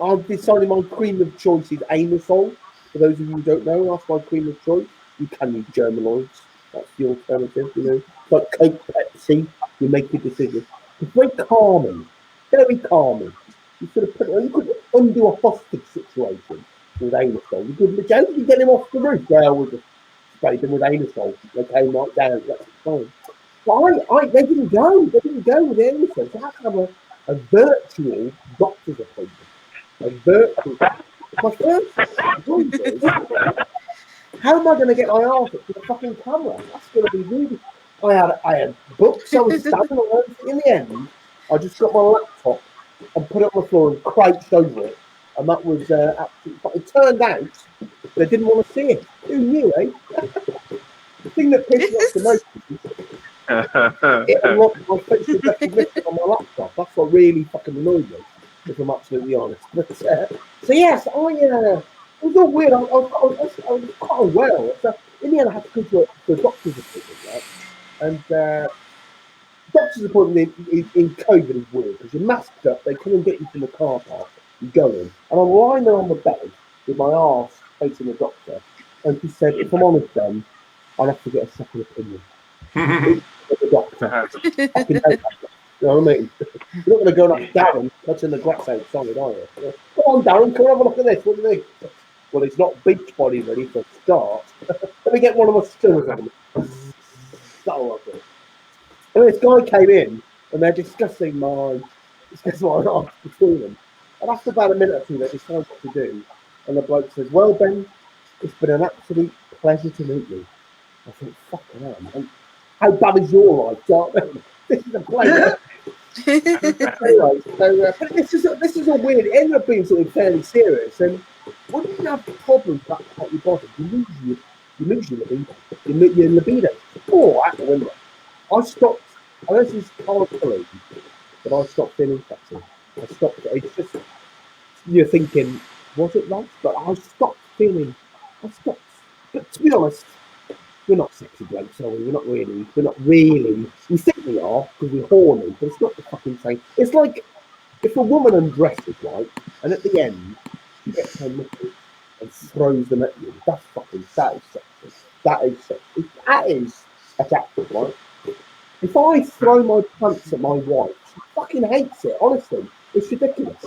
I've decided my cream of choice is Anusol. For those of you who don't know, that's my cream of choice. You can use Germanoids. That's the alternative, you know. Like Coke, Pepsi, you make your decision. It's very calming. Very calming. You sort of you could undo a hostage situation with Anusol. You could get him off the roof. Well, we just sprayed them with Anusol. They came right down. That's fine. But they didn't go. They didn't go with Anusol. So I had to have a virtual doctor's appointment. A virtual. My first worry is, how am I going to get my arse up to the fucking camera? That's going to be really. I had books. I was standing on everything. In the end, I just got my laptop and put it on the floor and crouched over it, and that was absolutely. But it turned out they didn't want to see it. Who knew, eh? The thing that pissed me off the most is it unlocked my facial recognition on my laptop. That's what really fucking annoyed me, if I'm absolutely honest. But so yes, it was all weird. I was quite unwell. So in the end, I had to go to a doctor's appointment, right? And doctor's appointment in COVID is weird because you're masked up. They come and get you from the car park. You go in, and I'm lying there on the bed with my arse facing the doctor. And he said, "If I'm honest, then I'll have to get a second opinion." The doctor. You know what I mean? You're not going to go like Darren touching the grass outside, are you? Come on, Darren, come have a look at this. What do you think? Well, it's not beach body ready for a start. Let me get one of my stirrers on. That'll work. And this guy came in, and they're discussing my arse between them. And after about a minute or two, they decide what to do. And the bloke says, "Well, Ben, it's been an absolute pleasure to meet you." I thought, fucking hell, man. How bad is your life? Do you know what I mean? This is a pleasure. Anyway, so but this is all weird. It ended up being something fairly serious. And when you have problems about your body, you lose your libido. Your libido. Oh, out the window. I stopped. I know this is hard to believe, but I stopped feeling sexy. I stopped. It's just you're thinking, was it right? But I stopped feeling. I stopped. But to be honest, we're not sexy blokes, are we? We're not really. We think we are because we're horny, but it's not the fucking same. It's like if a woman undresses, right, and at the end she gets her nipples and throws them at you. That is sexy. That is sexy. That is attractive, right? If I throw my pants at my wife, she fucking hates it. Honestly, it's ridiculous.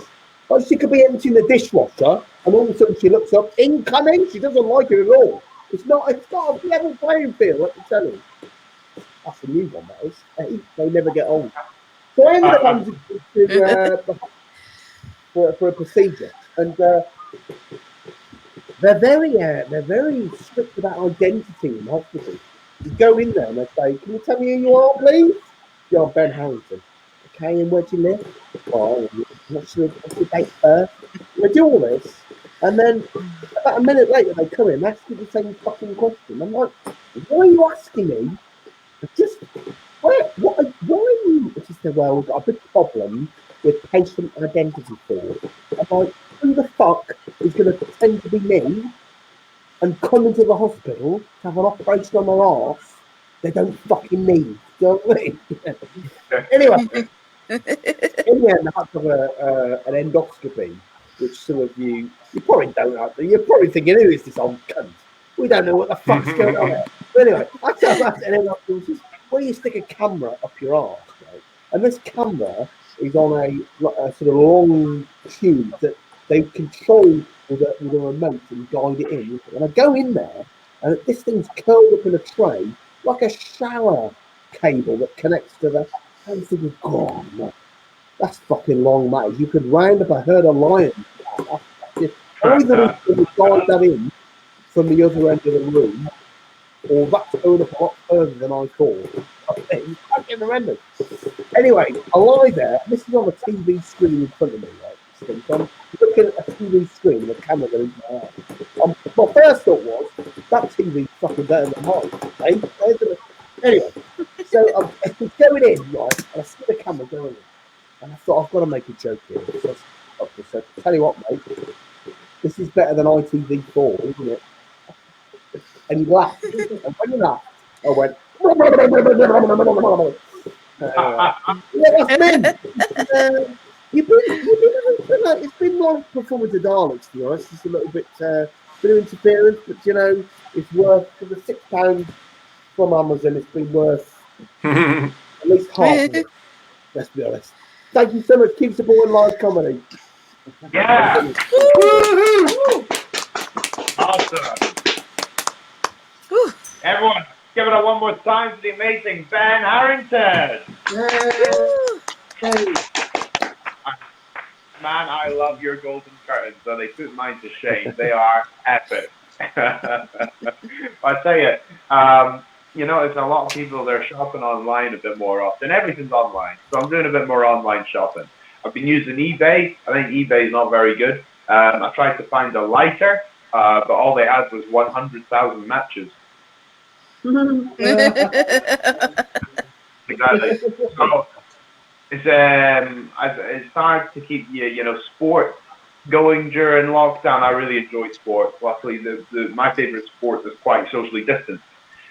Like she could be emptying the dishwasher, and all of a sudden she looks up, incoming. She doesn't like it at all. It's not a level playing field, let me tell you. That's a new one, that is. Hey, they never get old. So I ended up having to for a procedure, and they're very strict about identity in hospital. You go in there and they say, "Can you tell me who you are, please?" "You're Ben Harrington." "Okay, and where do you live?" "Oh, what's your date of birth?" They do all this, and then about a minute later they come in and ask you the same fucking question. I'm like, why are you asking me? Just why are you? It's just well, we've got a big problem with patient identity fraud. I'm like, who the fuck is going to pretend to be me and come into the hospital to have an operation on their arse they don't fucking need? Do you know what I mean? Anyway, in the end, I had to have an endoscopy, which some of you probably don't have. You're probably thinking, who is this old cunt? We don't know what the fuck's going on there. But anyway, I tell you, an endoscopy is where you stick a camera up your arse, right? And this camera is on a sort of long tube that they control with a remote and guide it in. And I go in there, and this thing's curled up in a tray like a shower cable that connects to the. I'm thinking, God, no, that's fucking long, mate. You could round up a herd of lions. Either you guide that in from the other end of the room, or that's going up a lot further than I thought. It's fucking horrendous. Anyway, I lie there. This is on a TV screen in front of me, right? So I'm looking at a TV screen with a camera that is my eye. My first thought was, that TV's fucking better than mine. Eh? Anyway, so I'm going in, right, and I see the camera going in. And I thought, I've got to make a joke here. So I said, tell you what, mate, this is better than ITV4, isn't it? And he laughed. And when he laughed, I went, yeah, that's me. It's been like performing to Daleks, to be honest. It's a little bit of interference, but you know, it's worth for the £6 from Amazon. It's been worth at least half of it. Let's be honest. Thank you so much. Keep supporting live comedy. Yeah. Awesome. Everyone, give it up one more time for the amazing Ben Harrington. Man, I love your golden curtains, so they put mine to shame. They are epic. I tell you, you know, it's a lot of people, they're shopping online a bit more often. Everything's online, so I'm doing a bit more online shopping. I've been using eBay. I think eBay is not very good. I tried to find a lighter, but all they had was 100,000 matches. Exactly. So it's hard to keep sport going during lockdown. I really enjoy sport. Luckily, my favorite sport is quite socially distanced.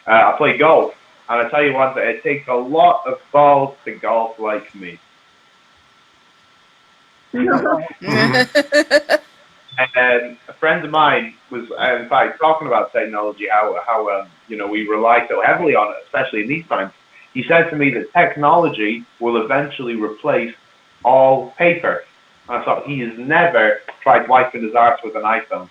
I play golf, and I tell you one thing: it takes a lot of balls to golf like me. And a friend of mine was, in fact, talking about technology, how we rely so heavily on it, especially in these times. He said to me that technology will eventually replace all paper. And I thought, he has never tried wiping his arse with an iPhone.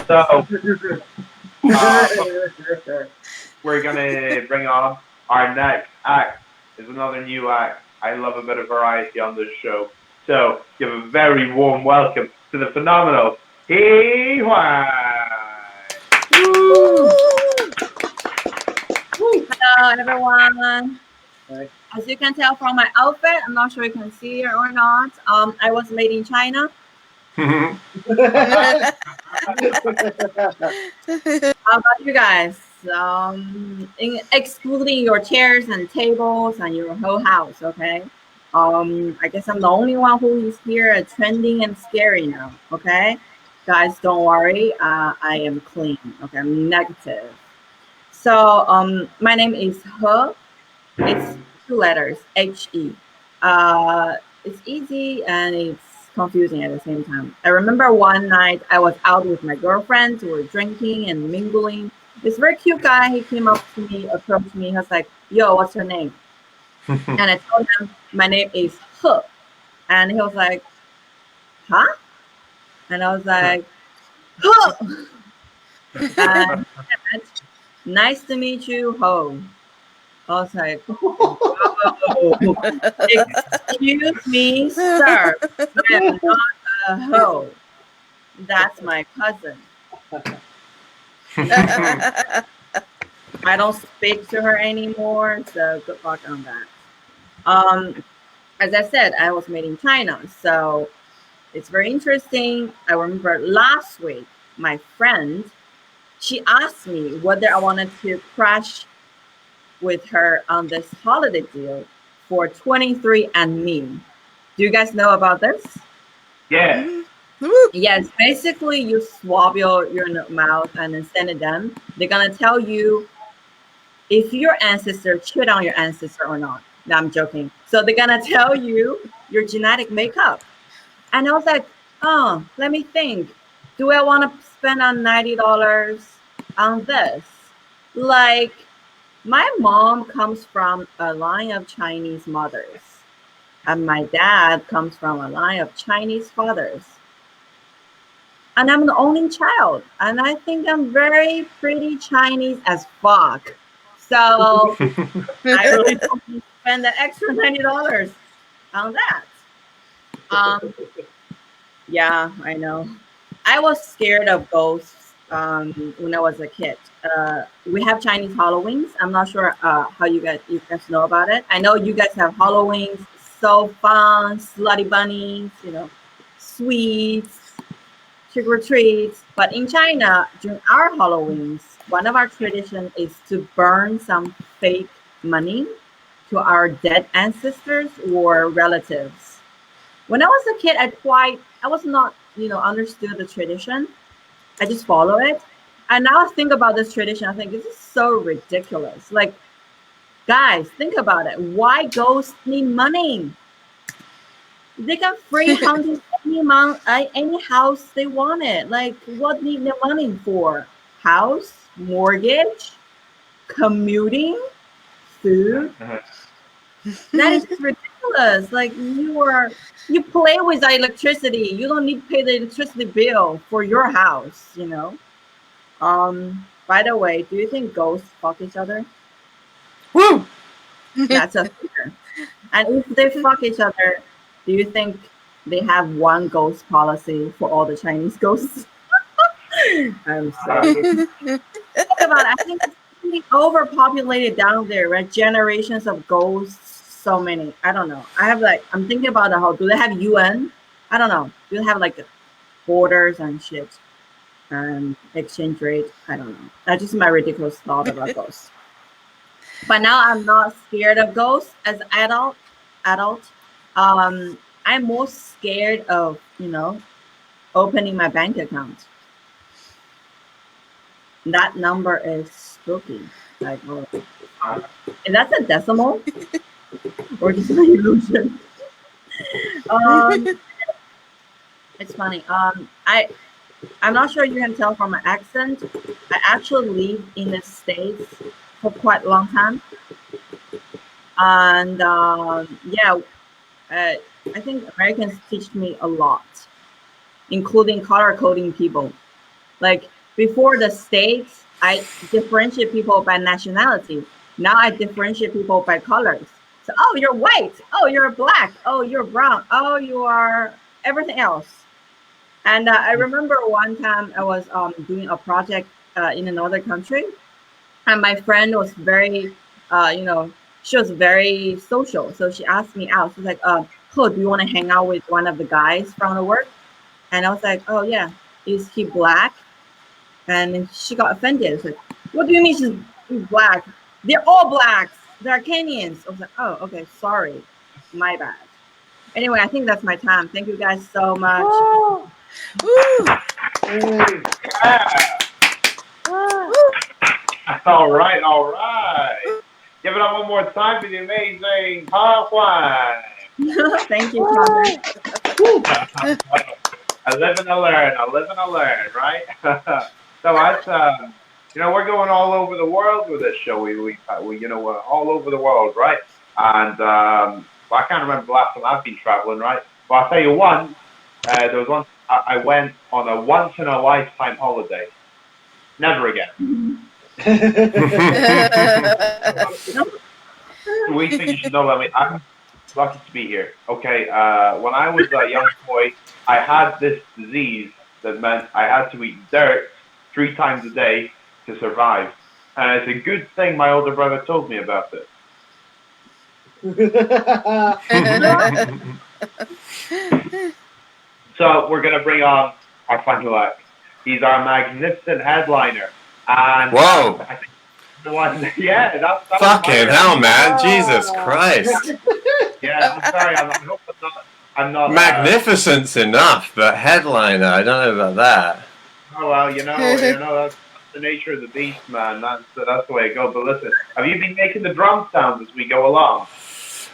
So we're going to bring on our next act. Is another new act. I love a bit of variety on this show. So give a very warm welcome to the phenomenal Hi. everyone. Hi. As you can tell from my outfit, I'm not sure you can see it or not. I was made in China. How about you guys? Excluding your chairs and tables and your whole house, okay? I guess I'm the only one who is here trending and scary now, okay? Guys, don't worry. I am clean, okay? I'm negative. So, my name is He. It's 2 letters, He. It's easy and it's confusing at the same time. I remember one night I was out with my girlfriend. We were drinking and mingling. This very cute guy, he came up to me, approached me. He was like, "Yo, what's your name?" And I told him my name is He. And he was like, "Huh?" And I was like, "He." And he said, "Nice to meet you, Ho." I was like, "Oh, excuse me, sir. I am not a hoe. That's my cousin." I don't speak to her anymore, so good luck on that. As I said, I was made in China, so it's very interesting. I remember last week, my friend, she asked me whether I wanted to crash with her on this holiday deal for 23andMe. Do you guys know about this? Yeah. Yes, basically you swab your mouth and then send it them. They're gonna tell you if your ancestor cheated on your ancestor or not. No, I'm joking. So they're gonna tell you your genetic makeup. And I was like, oh, let me think. Do I want to spend on $90 on this? Like, my mom comes from a line of Chinese mothers, and my dad comes from a line of Chinese fathers. And I'm the only child, and I think I'm very pretty Chinese as fuck. So I really don't want to spend the extra $90 on that. Yeah, I know. I was scared of ghosts when I was a kid. We have Chinese Halloweens. I'm not sure how you guys know about it. I know you guys have Halloweens, so fun, slutty bunnies, sweets, trick or treats. But in China, during our Halloweens, one of our traditions is to burn some fake money to our dead ancestors or relatives. When I was a kid, I was not, understood the tradition. I just follow it. And now I think about this tradition. I think this is so ridiculous. Like, guys, think about it. Why ghosts need money? They can free hunt any house they wanted. Like, what need the money for? House, mortgage, commuting, food. That is ridiculous. Like, you play with electricity. You don't need to pay the electricity bill for your house, By the way, do you think ghosts fuck each other? Woo! That's a fear. And if they fuck each other, do you think they have one ghost policy for all the Chinese ghosts? I'm sorry. Think about it. I think it's really overpopulated down there, right? Generations of ghosts, so many. I don't know. I'm thinking about the whole, do they have UN? I don't know. Do they have like borders and shit and exchange rate? I don't know. That's just my ridiculous thought about ghosts. But now I'm not scared of ghosts as adult. I'm most scared of, opening my bank account. That number is spooky. Like, oh. And that's a decimal or just an illusion. It's funny. I'm not sure you can tell from my accent. I actually live in the States for quite a long time. And I think Americans teach me a lot, including color coding people. Like, before the States, I differentiate people by nationality. Now I differentiate people by colors. So, oh, you're white. Oh, you're black. Oh, you're brown. Oh, you are everything else. And I remember one time I was doing a project in another country, and my friend was very she was very social. So she asked me out. She's like, "Oh, do you want to hang out with one of the guys from the work?" And I was like, "Oh yeah, is he black?" And then she got offended. It's like, "What do you mean she's black? They're all blacks. They're Kenyans." I was like, "Oh, okay, sorry, my bad." Anyway, I think that's my time. Thank you guys so much. Oh, All right, all right. Give it up one more time for the amazing Hawkeye. Thank you, Conor. I live and I learn, right? So we're going all over the world with this show. We're all over the world, right? And well, I can't remember the last time I've been traveling, right? But I'll tell you one. There was once I went on a once in a lifetime holiday. Never again. We think you should know that. I mean, I'm lucky to be here. Okay, when I was a young boy, I had this disease that meant I had to eat dirt 3 times a day to survive. And it's a good thing my older brother told me about it. So we're going to bring on our final act. He's our magnificent headliner. And Whoa. I think the one, yeah, that's Fucking hell, man. Jesus Christ. Yeah, I'm sorry. I hope I'm not Magnificent's enough, but headliner, I don't know about that. Oh well, that's the nature of the beast, man. That's the way it goes. But listen, have you been making the drum sounds as we go along?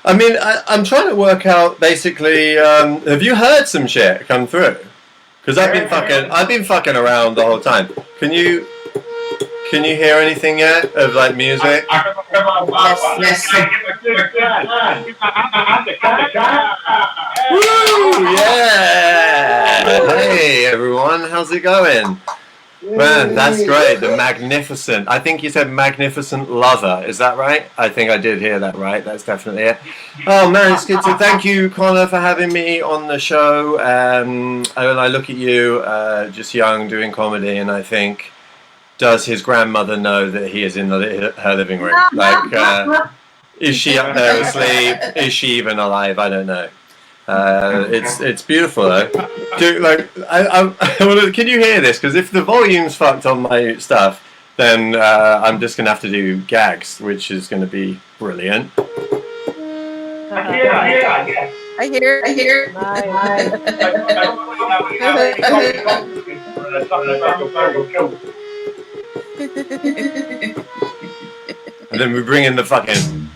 I mean, I'm trying to work out basically. Have you heard some shit come through? Because I've been fucking around the whole time. Can you hear anything yet of like music? Woo! Yeah! Hey everyone, how's it going? Man, that's great. The magnificent. I think you said magnificent lover. Is that right? I think I did hear that right. That's definitely it. Oh man, it's good to thank you, Conor, for having me on the show. And I look at you, just young, doing comedy, and I think, does his grandmother know that he is in her living room? Like, is she up there asleep? Is she even alive? I don't know. It's beautiful though. Can you hear this? Because if the volume's fucked on my stuff, then I'm just gonna have to do gags, which is gonna be brilliant. I hear. And then we bring in the fucking.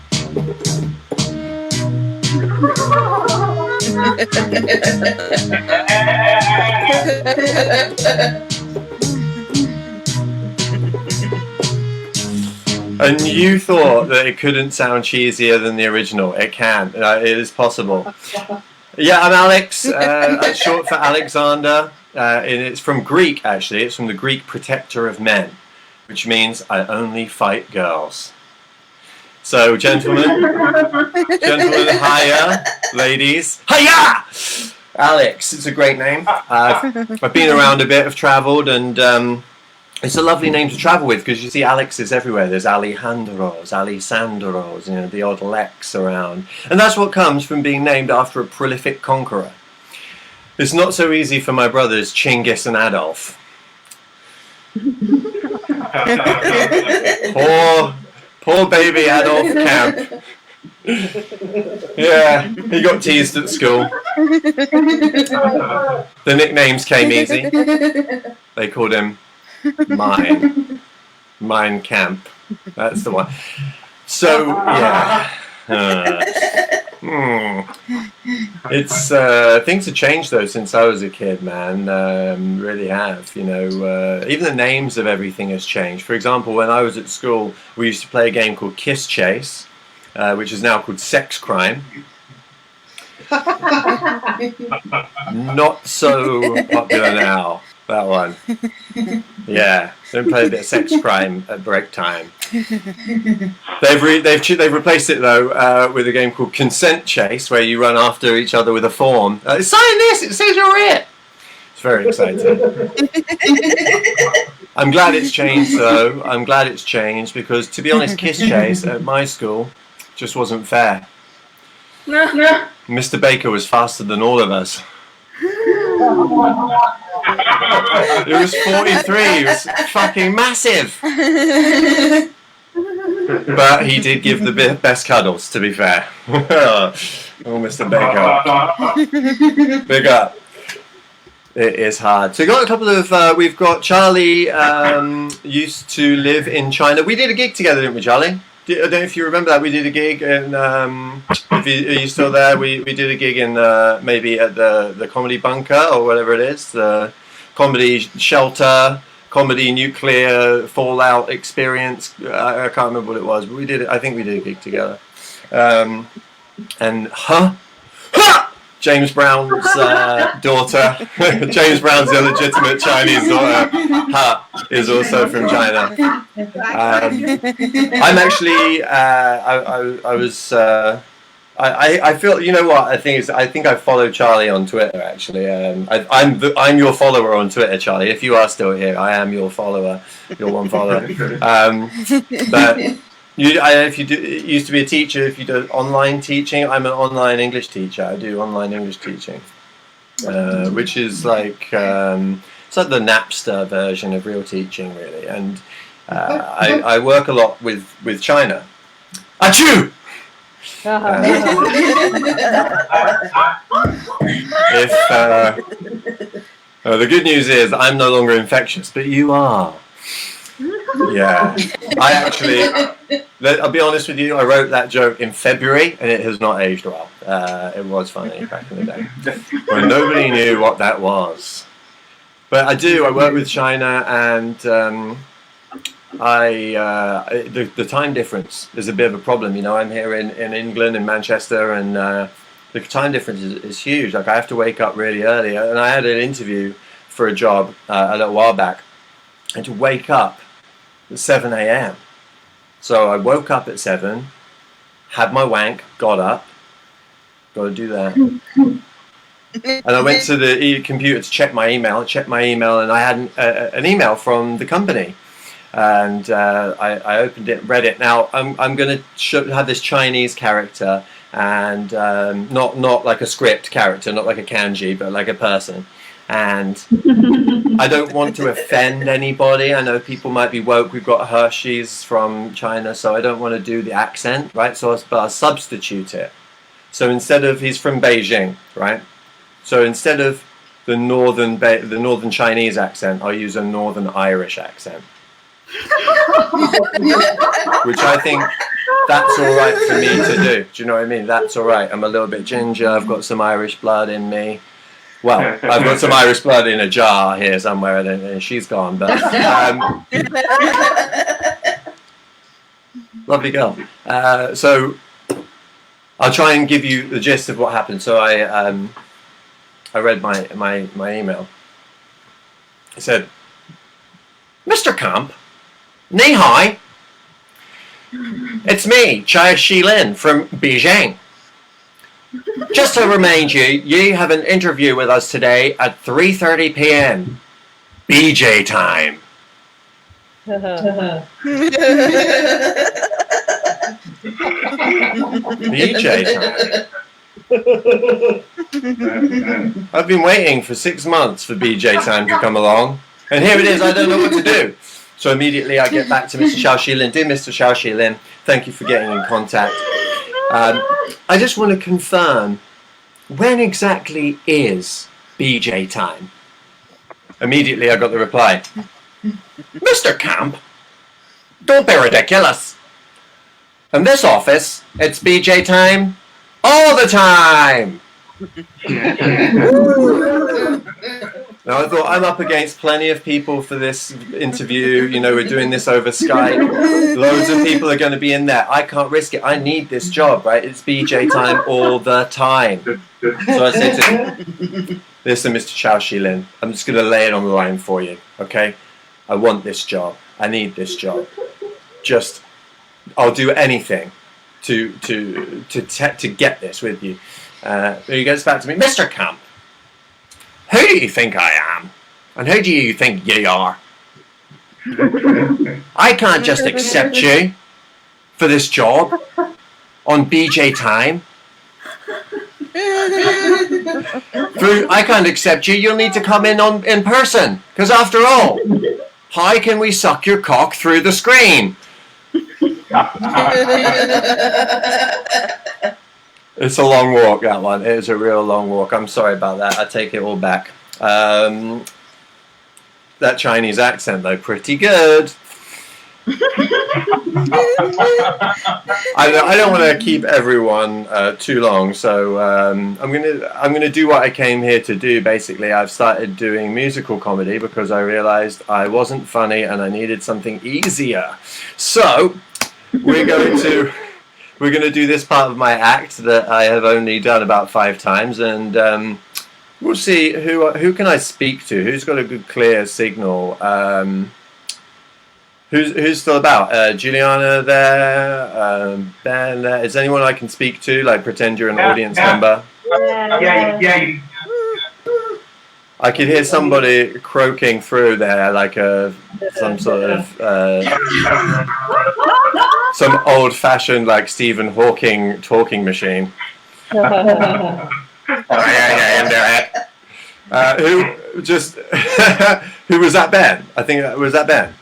And you thought that it couldn't sound cheesier than the original. It can. It is possible. Yeah, I'm Alex. Short for Alexander. And it's from Greek, actually. It's from the Greek protector of men, which means I only fight girls. So, gentlemen, hiya, ladies, hiya! Alex, it's a great name. I've been around a bit, I've travelled, and it's a lovely name to travel with because you see Alexes everywhere. There's Alejandros, Alessandros, the odd Lex around. And that's what comes from being named after a prolific conqueror. It's not so easy for my brothers, Chinggis and Adolf. Poor baby Adolf Camp. Yeah, he got teased at school. The nicknames came easy. They called him Mine Camp. That's the one. So, yeah. It's things have changed though since I was a kid, man. Really have. Even the names of everything has changed. For example, when I was at school, we used to play a game called Kiss Chase, which is now called Sex Crime. Not so popular now. That one. Yeah, don't play a bit of Sex Crime at break time. They've replaced it though with a game called Consent Chase, where you run after each other with a form. Sign this. It says you're it. It's very exciting. I'm glad it's changed, though. I'm glad it's changed because, to be honest, Kiss Chase at my school just wasn't fair. Mr. Baker was faster than all of us. It was 43. It was fucking massive. But he did give the best cuddles, to be fair. Oh, Mr. Baker. Big up. It is hard. So we've got a couple of, we've got Charlie used to live in China. We did a gig together, didn't we, Charlie? I don't know if you remember that. We did a gig in, are you still there? We did a gig in, maybe at the Comedy Bunker or whatever it is. The Comedy Shelter, Comedy Nuclear Fallout Experience. I can't remember what it was, but we did it. I think we did a gig together. And James Brown's daughter, James Brown's illegitimate Chinese daughter, is also from China. I'm actually, I feel, you know what, I think I follow Charlie on Twitter, actually. I'm your follower on Twitter, Charlie. If you are still here, I am your follower, your one follower. But if you used to be a teacher, if you do online teaching, I'm an online English teacher. I do online English teaching, which is like it's like the Napster version of real teaching, really. And I work a lot with China. Achoo! The good news is I'm no longer infectious, but you are. Yeah, I actually, I'll be honest with you, I wrote that joke in February and it has not aged well. It was funny back in the day when nobody knew what that was. But I work with China, and the time difference is a bit of a problem. You know, I'm here in England, in Manchester, and the time difference is huge. Like, I have to wake up really early, and I had an interview for a job a little while back, and to wake up at 7 a.m. So I woke up at 7, had my wank, got up, got to do that. And I went to the computer to check my email, and I had an email from the company. And I opened it, read it. Now I'm going to have this Chinese character, and not like a script character, not like a kanji, but like a person. And I don't want to offend anybody. I know people might be woke. We've got Hershey's from China, so I don't want to do the accent, right? So I'll substitute it. So instead of, he's from Beijing, right? So instead of the northern Chinese accent, I'll use a northern Irish accent. Which I think that's all right for me to do. Do you know what I mean? That's all right. I'm a little bit ginger. I've got some Irish blood in me. Well, I've got some Irish blood in a jar here somewhere, and she's gone. But lovely girl. So I'll try and give you the gist of what happened. So I read my email. It said, "Mr. Camp, ni hao. It's me, Chai Shilin from Beijing. Just to remind you, you have an interview with us today at 3:30 p.m. BJ time." BJ time. I've been waiting for 6 months for BJ time to come along, and here it is. I don't know what to do. So immediately I get back to Mr. Xiao Shilin. Dear Mr. Xiao Shilin, thank you for getting in contact. I just want to confirm, when exactly is BJ time? Immediately I got the reply, "Mr. Camp, don't be ridiculous. In this office, it's BJ time all the time." Now I thought, I'm up against plenty of people for this interview. You know, we're doing this over Skype. Loads of people are going to be in there. I can't risk it. I need this job, right? It's BJ time all the time. So I said to him, "Listen, Mr. Xiao Shilin, I'm just going to lay it on the line for you, okay? I want this job. I need this job. Just, I'll do anything to get this with you." He gets back to me, "Mr. Camp, who do you think I am? And who do you think you are? I can't just accept you for this job on BJ Time. I can't accept you. You'll need to come in person. Because after all, how can we suck your cock through the screen? It's a long walk, that one. It is a real long walk. I'm sorry about that. I take it all back. That Chinese accent, though, pretty good. I don't want to keep everyone too long, so I'm gonna do what I came here to do. Basically, I've started doing musical comedy because I realised I wasn't funny and I needed something easier. So we're going to do this part of my act that I have only done about 5 times, and we'll see who can I speak to. Who's got a good clear signal? Who's still about? Juliana there, Ben there. Is anyone I can speak to? Like pretend you're an audience member. Yeah. I could hear somebody croaking through there, like some sort of some old-fashioned like Stephen Hawking talking machine. Who was that? Ben? I think was that Ben.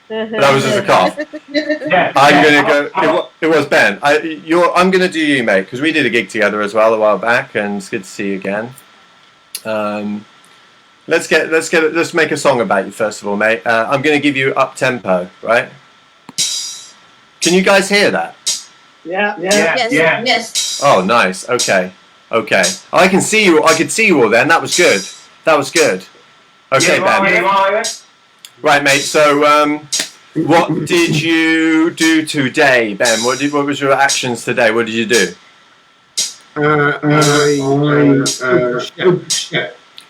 That was just a cough. Yeah. I'm gonna go. It was Ben. I'm gonna do you, mate, because we did a gig together as well a while back, and it's good to see you again. Let's make a song about you first of all, mate. I'm gonna give you up tempo, right? Can you guys hear that? Yeah. Yes. Oh, nice. Okay. Oh, I can see you. I could see you all then. That was good. Okay, Ben. Right, mate. So, what did you do today, Ben? What was your actions today? What did you do?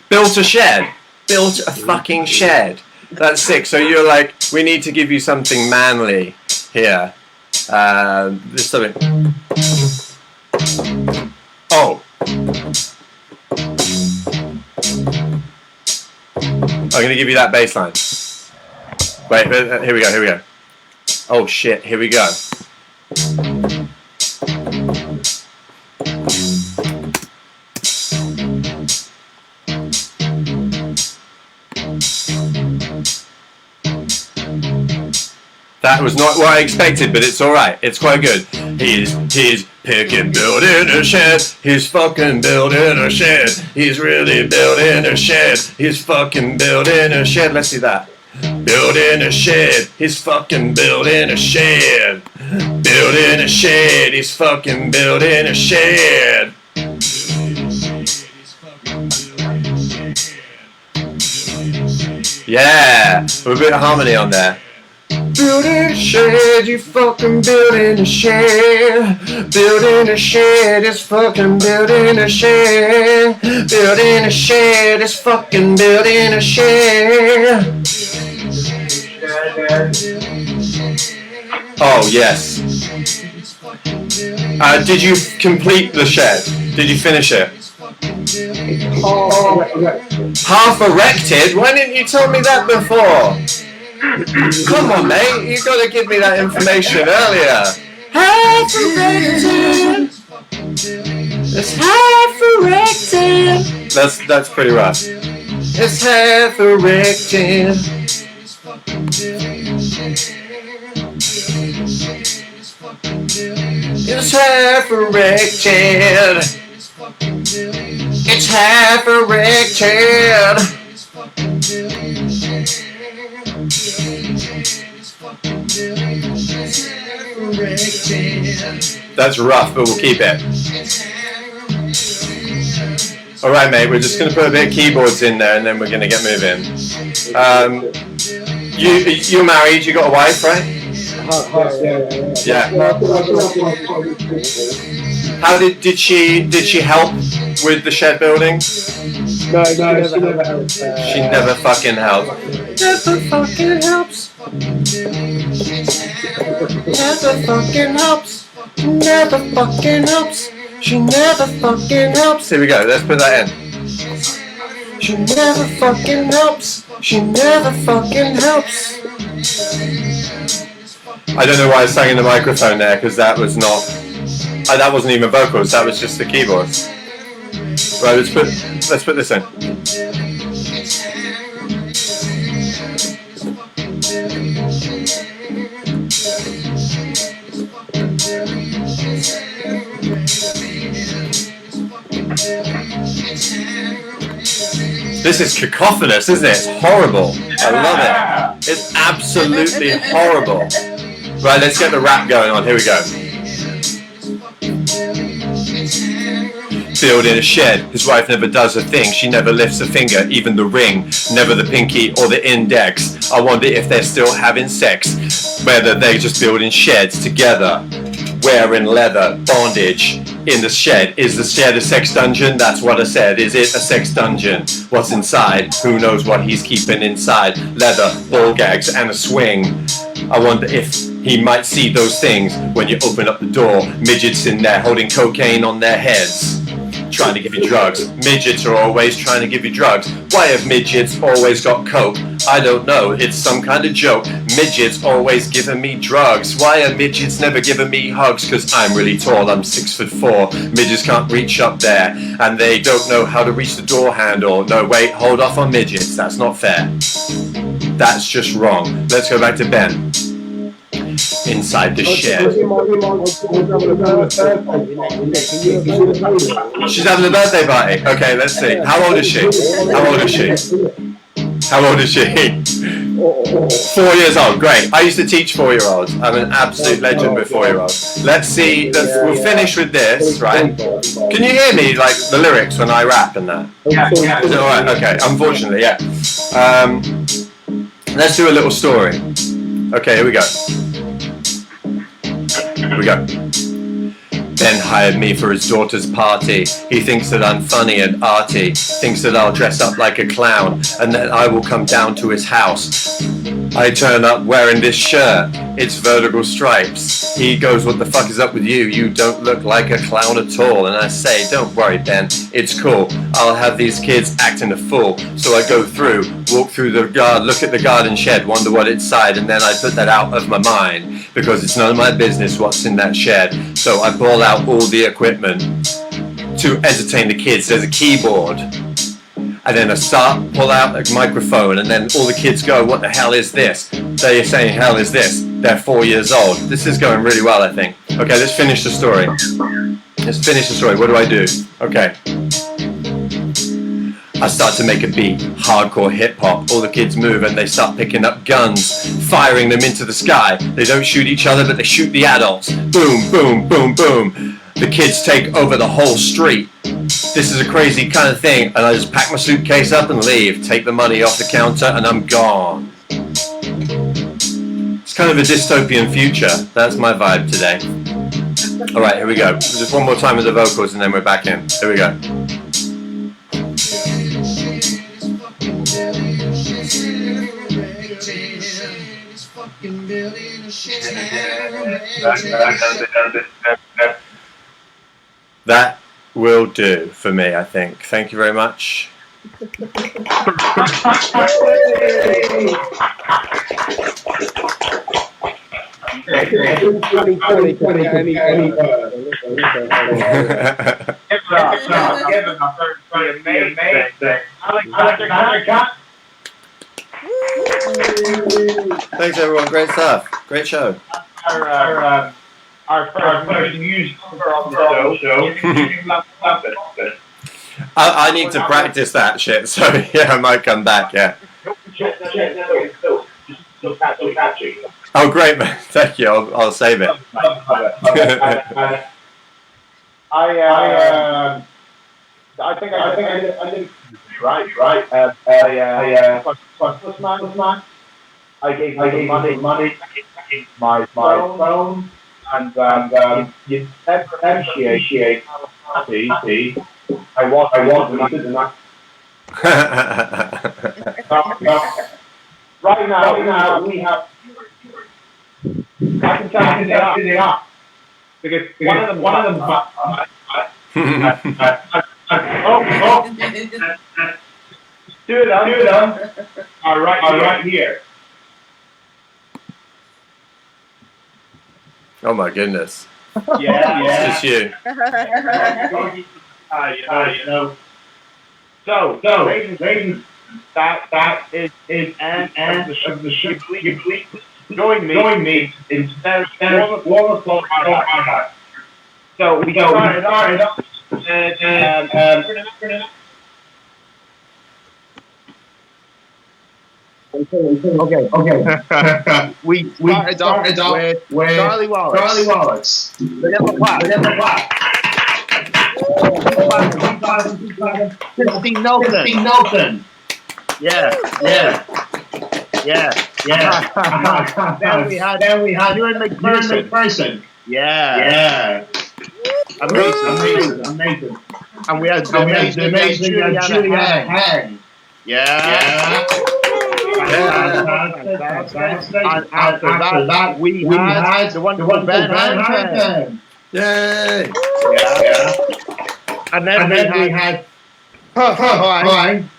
Built a shed. Built a fucking shed. That's sick. So you're like, we need to give you something manly here. This something. Oh. I'm gonna give you that bass line. Wait, here we go. Oh shit, here we go. That was not what I expected, but it's alright. It's quite good. He's picking, building a shed. He's fucking building a shed. He's really building a shed. He's fucking building a shed. Let's see that. Building a shed. He's fucking building a shed. Building a shed. He's fucking building a shed. Yeah, a bit of harmony on there. Building a shed, you fucking building a shed. Building a shed, it's fucking building a shed. Building a shed, it's fucking building a shed. Oh, yes. Did you complete the shed? Did you finish it? Half erected? Why didn't you tell me that before? Come on, mate, you gotta give me that information earlier. Half erected. It's half erected. That's pretty rough. It's half erected. It's half erected. It's half erected. That's rough, but we'll keep it. Alright, mate, we're just going to put a bit of keyboards in there and then we're going to get moving. You're married, you got a wife, right? Yeah. How did she help with the shed building? No, she never helped. She never fucking helped. Never fucking helps. Never fucking helps. Never fucking helps. She never fucking helps. Here we go. Let's put that in. She never fucking helps. She never fucking helps. I don't know why I sang in the microphone there, because that was not. That wasn't even vocals. That was just the keyboards. Right, let's put this in. This is cacophonous, isn't it? It's horrible. I love it. It's absolutely horrible. Right, let's get the rap going on. Here we go. Build in a shed. His wife never does a thing. She never lifts a finger, even the ring. Never the pinky or the index. I wonder if they're still having sex. Whether they just build in sheds together. Wearing leather, bondage. In the shed. Is the shed a sex dungeon? That's what I said. Is it a sex dungeon? What's inside? Who knows what he's keeping inside? Leather, ball gags, and a swing. I wonder if he might see those things when you open up the door. Midgets in there holding cocaine on their heads. Trying to give you drugs. Midgets are always trying to give you drugs. Why have midgets always got coke? I don't know, it's some kind of joke. Midgets always giving me drugs. Why are midgets never giving me hugs? Cause I'm really tall, I'm 6'4". Midgets can't reach up there, and they don't know how to reach the door handle. No, wait, hold off on midgets, that's not fair. That's just wrong. Let's go back to Ben. Inside the shed. She's having a birthday party. Okay, let's see. How old is she? How old is she? How old is she? 4 years old. Great. I used to teach 4-year-olds. I'm an absolute legend with 4-year-olds. Let's see. We'll finish with this, right? Can you hear me, like the lyrics when I rap and that? Yeah. Is it all right? Okay. Unfortunately, yeah. Let's do a little story. Okay, here we go. Here we go. Ben hired me for his daughter's party. He thinks that I'm funny and arty. Thinks that I'll dress up like a clown and that I will come down to his house. I turn up wearing this shirt. It's vertical stripes. He goes, what the fuck is up with you? You don't look like a clown at all. And I say, don't worry, Ben. It's cool. I'll have these kids acting a fool. So I go through, walk through the garden, look at the garden shed, wonder what it's inside, and then I put that out of my mind. Because it's none of my business what's in that shed. So I pull out all the equipment to entertain the kids. There's a keyboard. And then I pull out a microphone, and then all the kids go, what the hell is this? They're saying, hell is this? They're 4 years old. This is going really well, I think. Okay, let's finish the story. Let's finish the story. What do I do? Okay. I start to make a beat, hardcore hip-hop. All the kids move and they start picking up guns, firing them into the sky. They don't shoot each other, but they shoot the adults. Boom, boom, boom, boom. The kids take over the whole street. This is a crazy kind of thing, and I just pack my suitcase up and leave, take the money off the counter, and I'm gone. It's kind of a dystopian future. That's my vibe today. Alright, here we go. Just one more time with the vocals, and then we're back in. Here we go. That will do for me, I think. Thank you very much. Thanks everyone, great stuff. Great show. Our first music on the show. I need to practice that shit, so yeah, I might come back, yeah. Oh great man, thank you, I'll save it. I think I did right. I gave money, my phone, and you appreciate how happy I was when I did that. Right now we have. I can tell you they are because one of them. Two of them are right here. Oh my goodness. Yeah. It's just you. You know. So, ladies, that is the end of the show. Please join me in there's 1 o'clock. So we started up and Okay. we started off with Charlie Wallace. Look at the clap. Christine Nelson. Yeah. Then we had Ewan McPherson. Yeah. Amazing. And we had the amazing Juliana Hang. Yeah. And after that, we had the wonderful Ben Hansen. Yay! Yeah. And then we had Fine.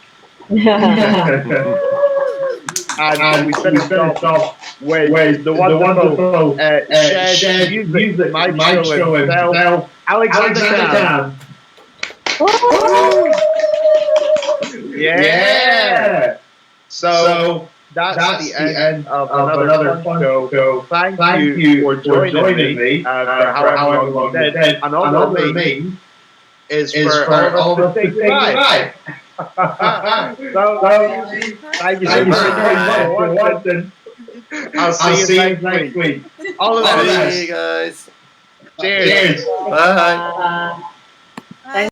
And we finished off with the wonderful shared music maestro himself, Alexander Cam. Yeah. So that's the end of another fun show. Thank you for joining me for however long you did. And all that means is for all of us to say goodbye. So thank you so much for watching. I'll see you next week. All of that. See you guys. Cheers. Bye.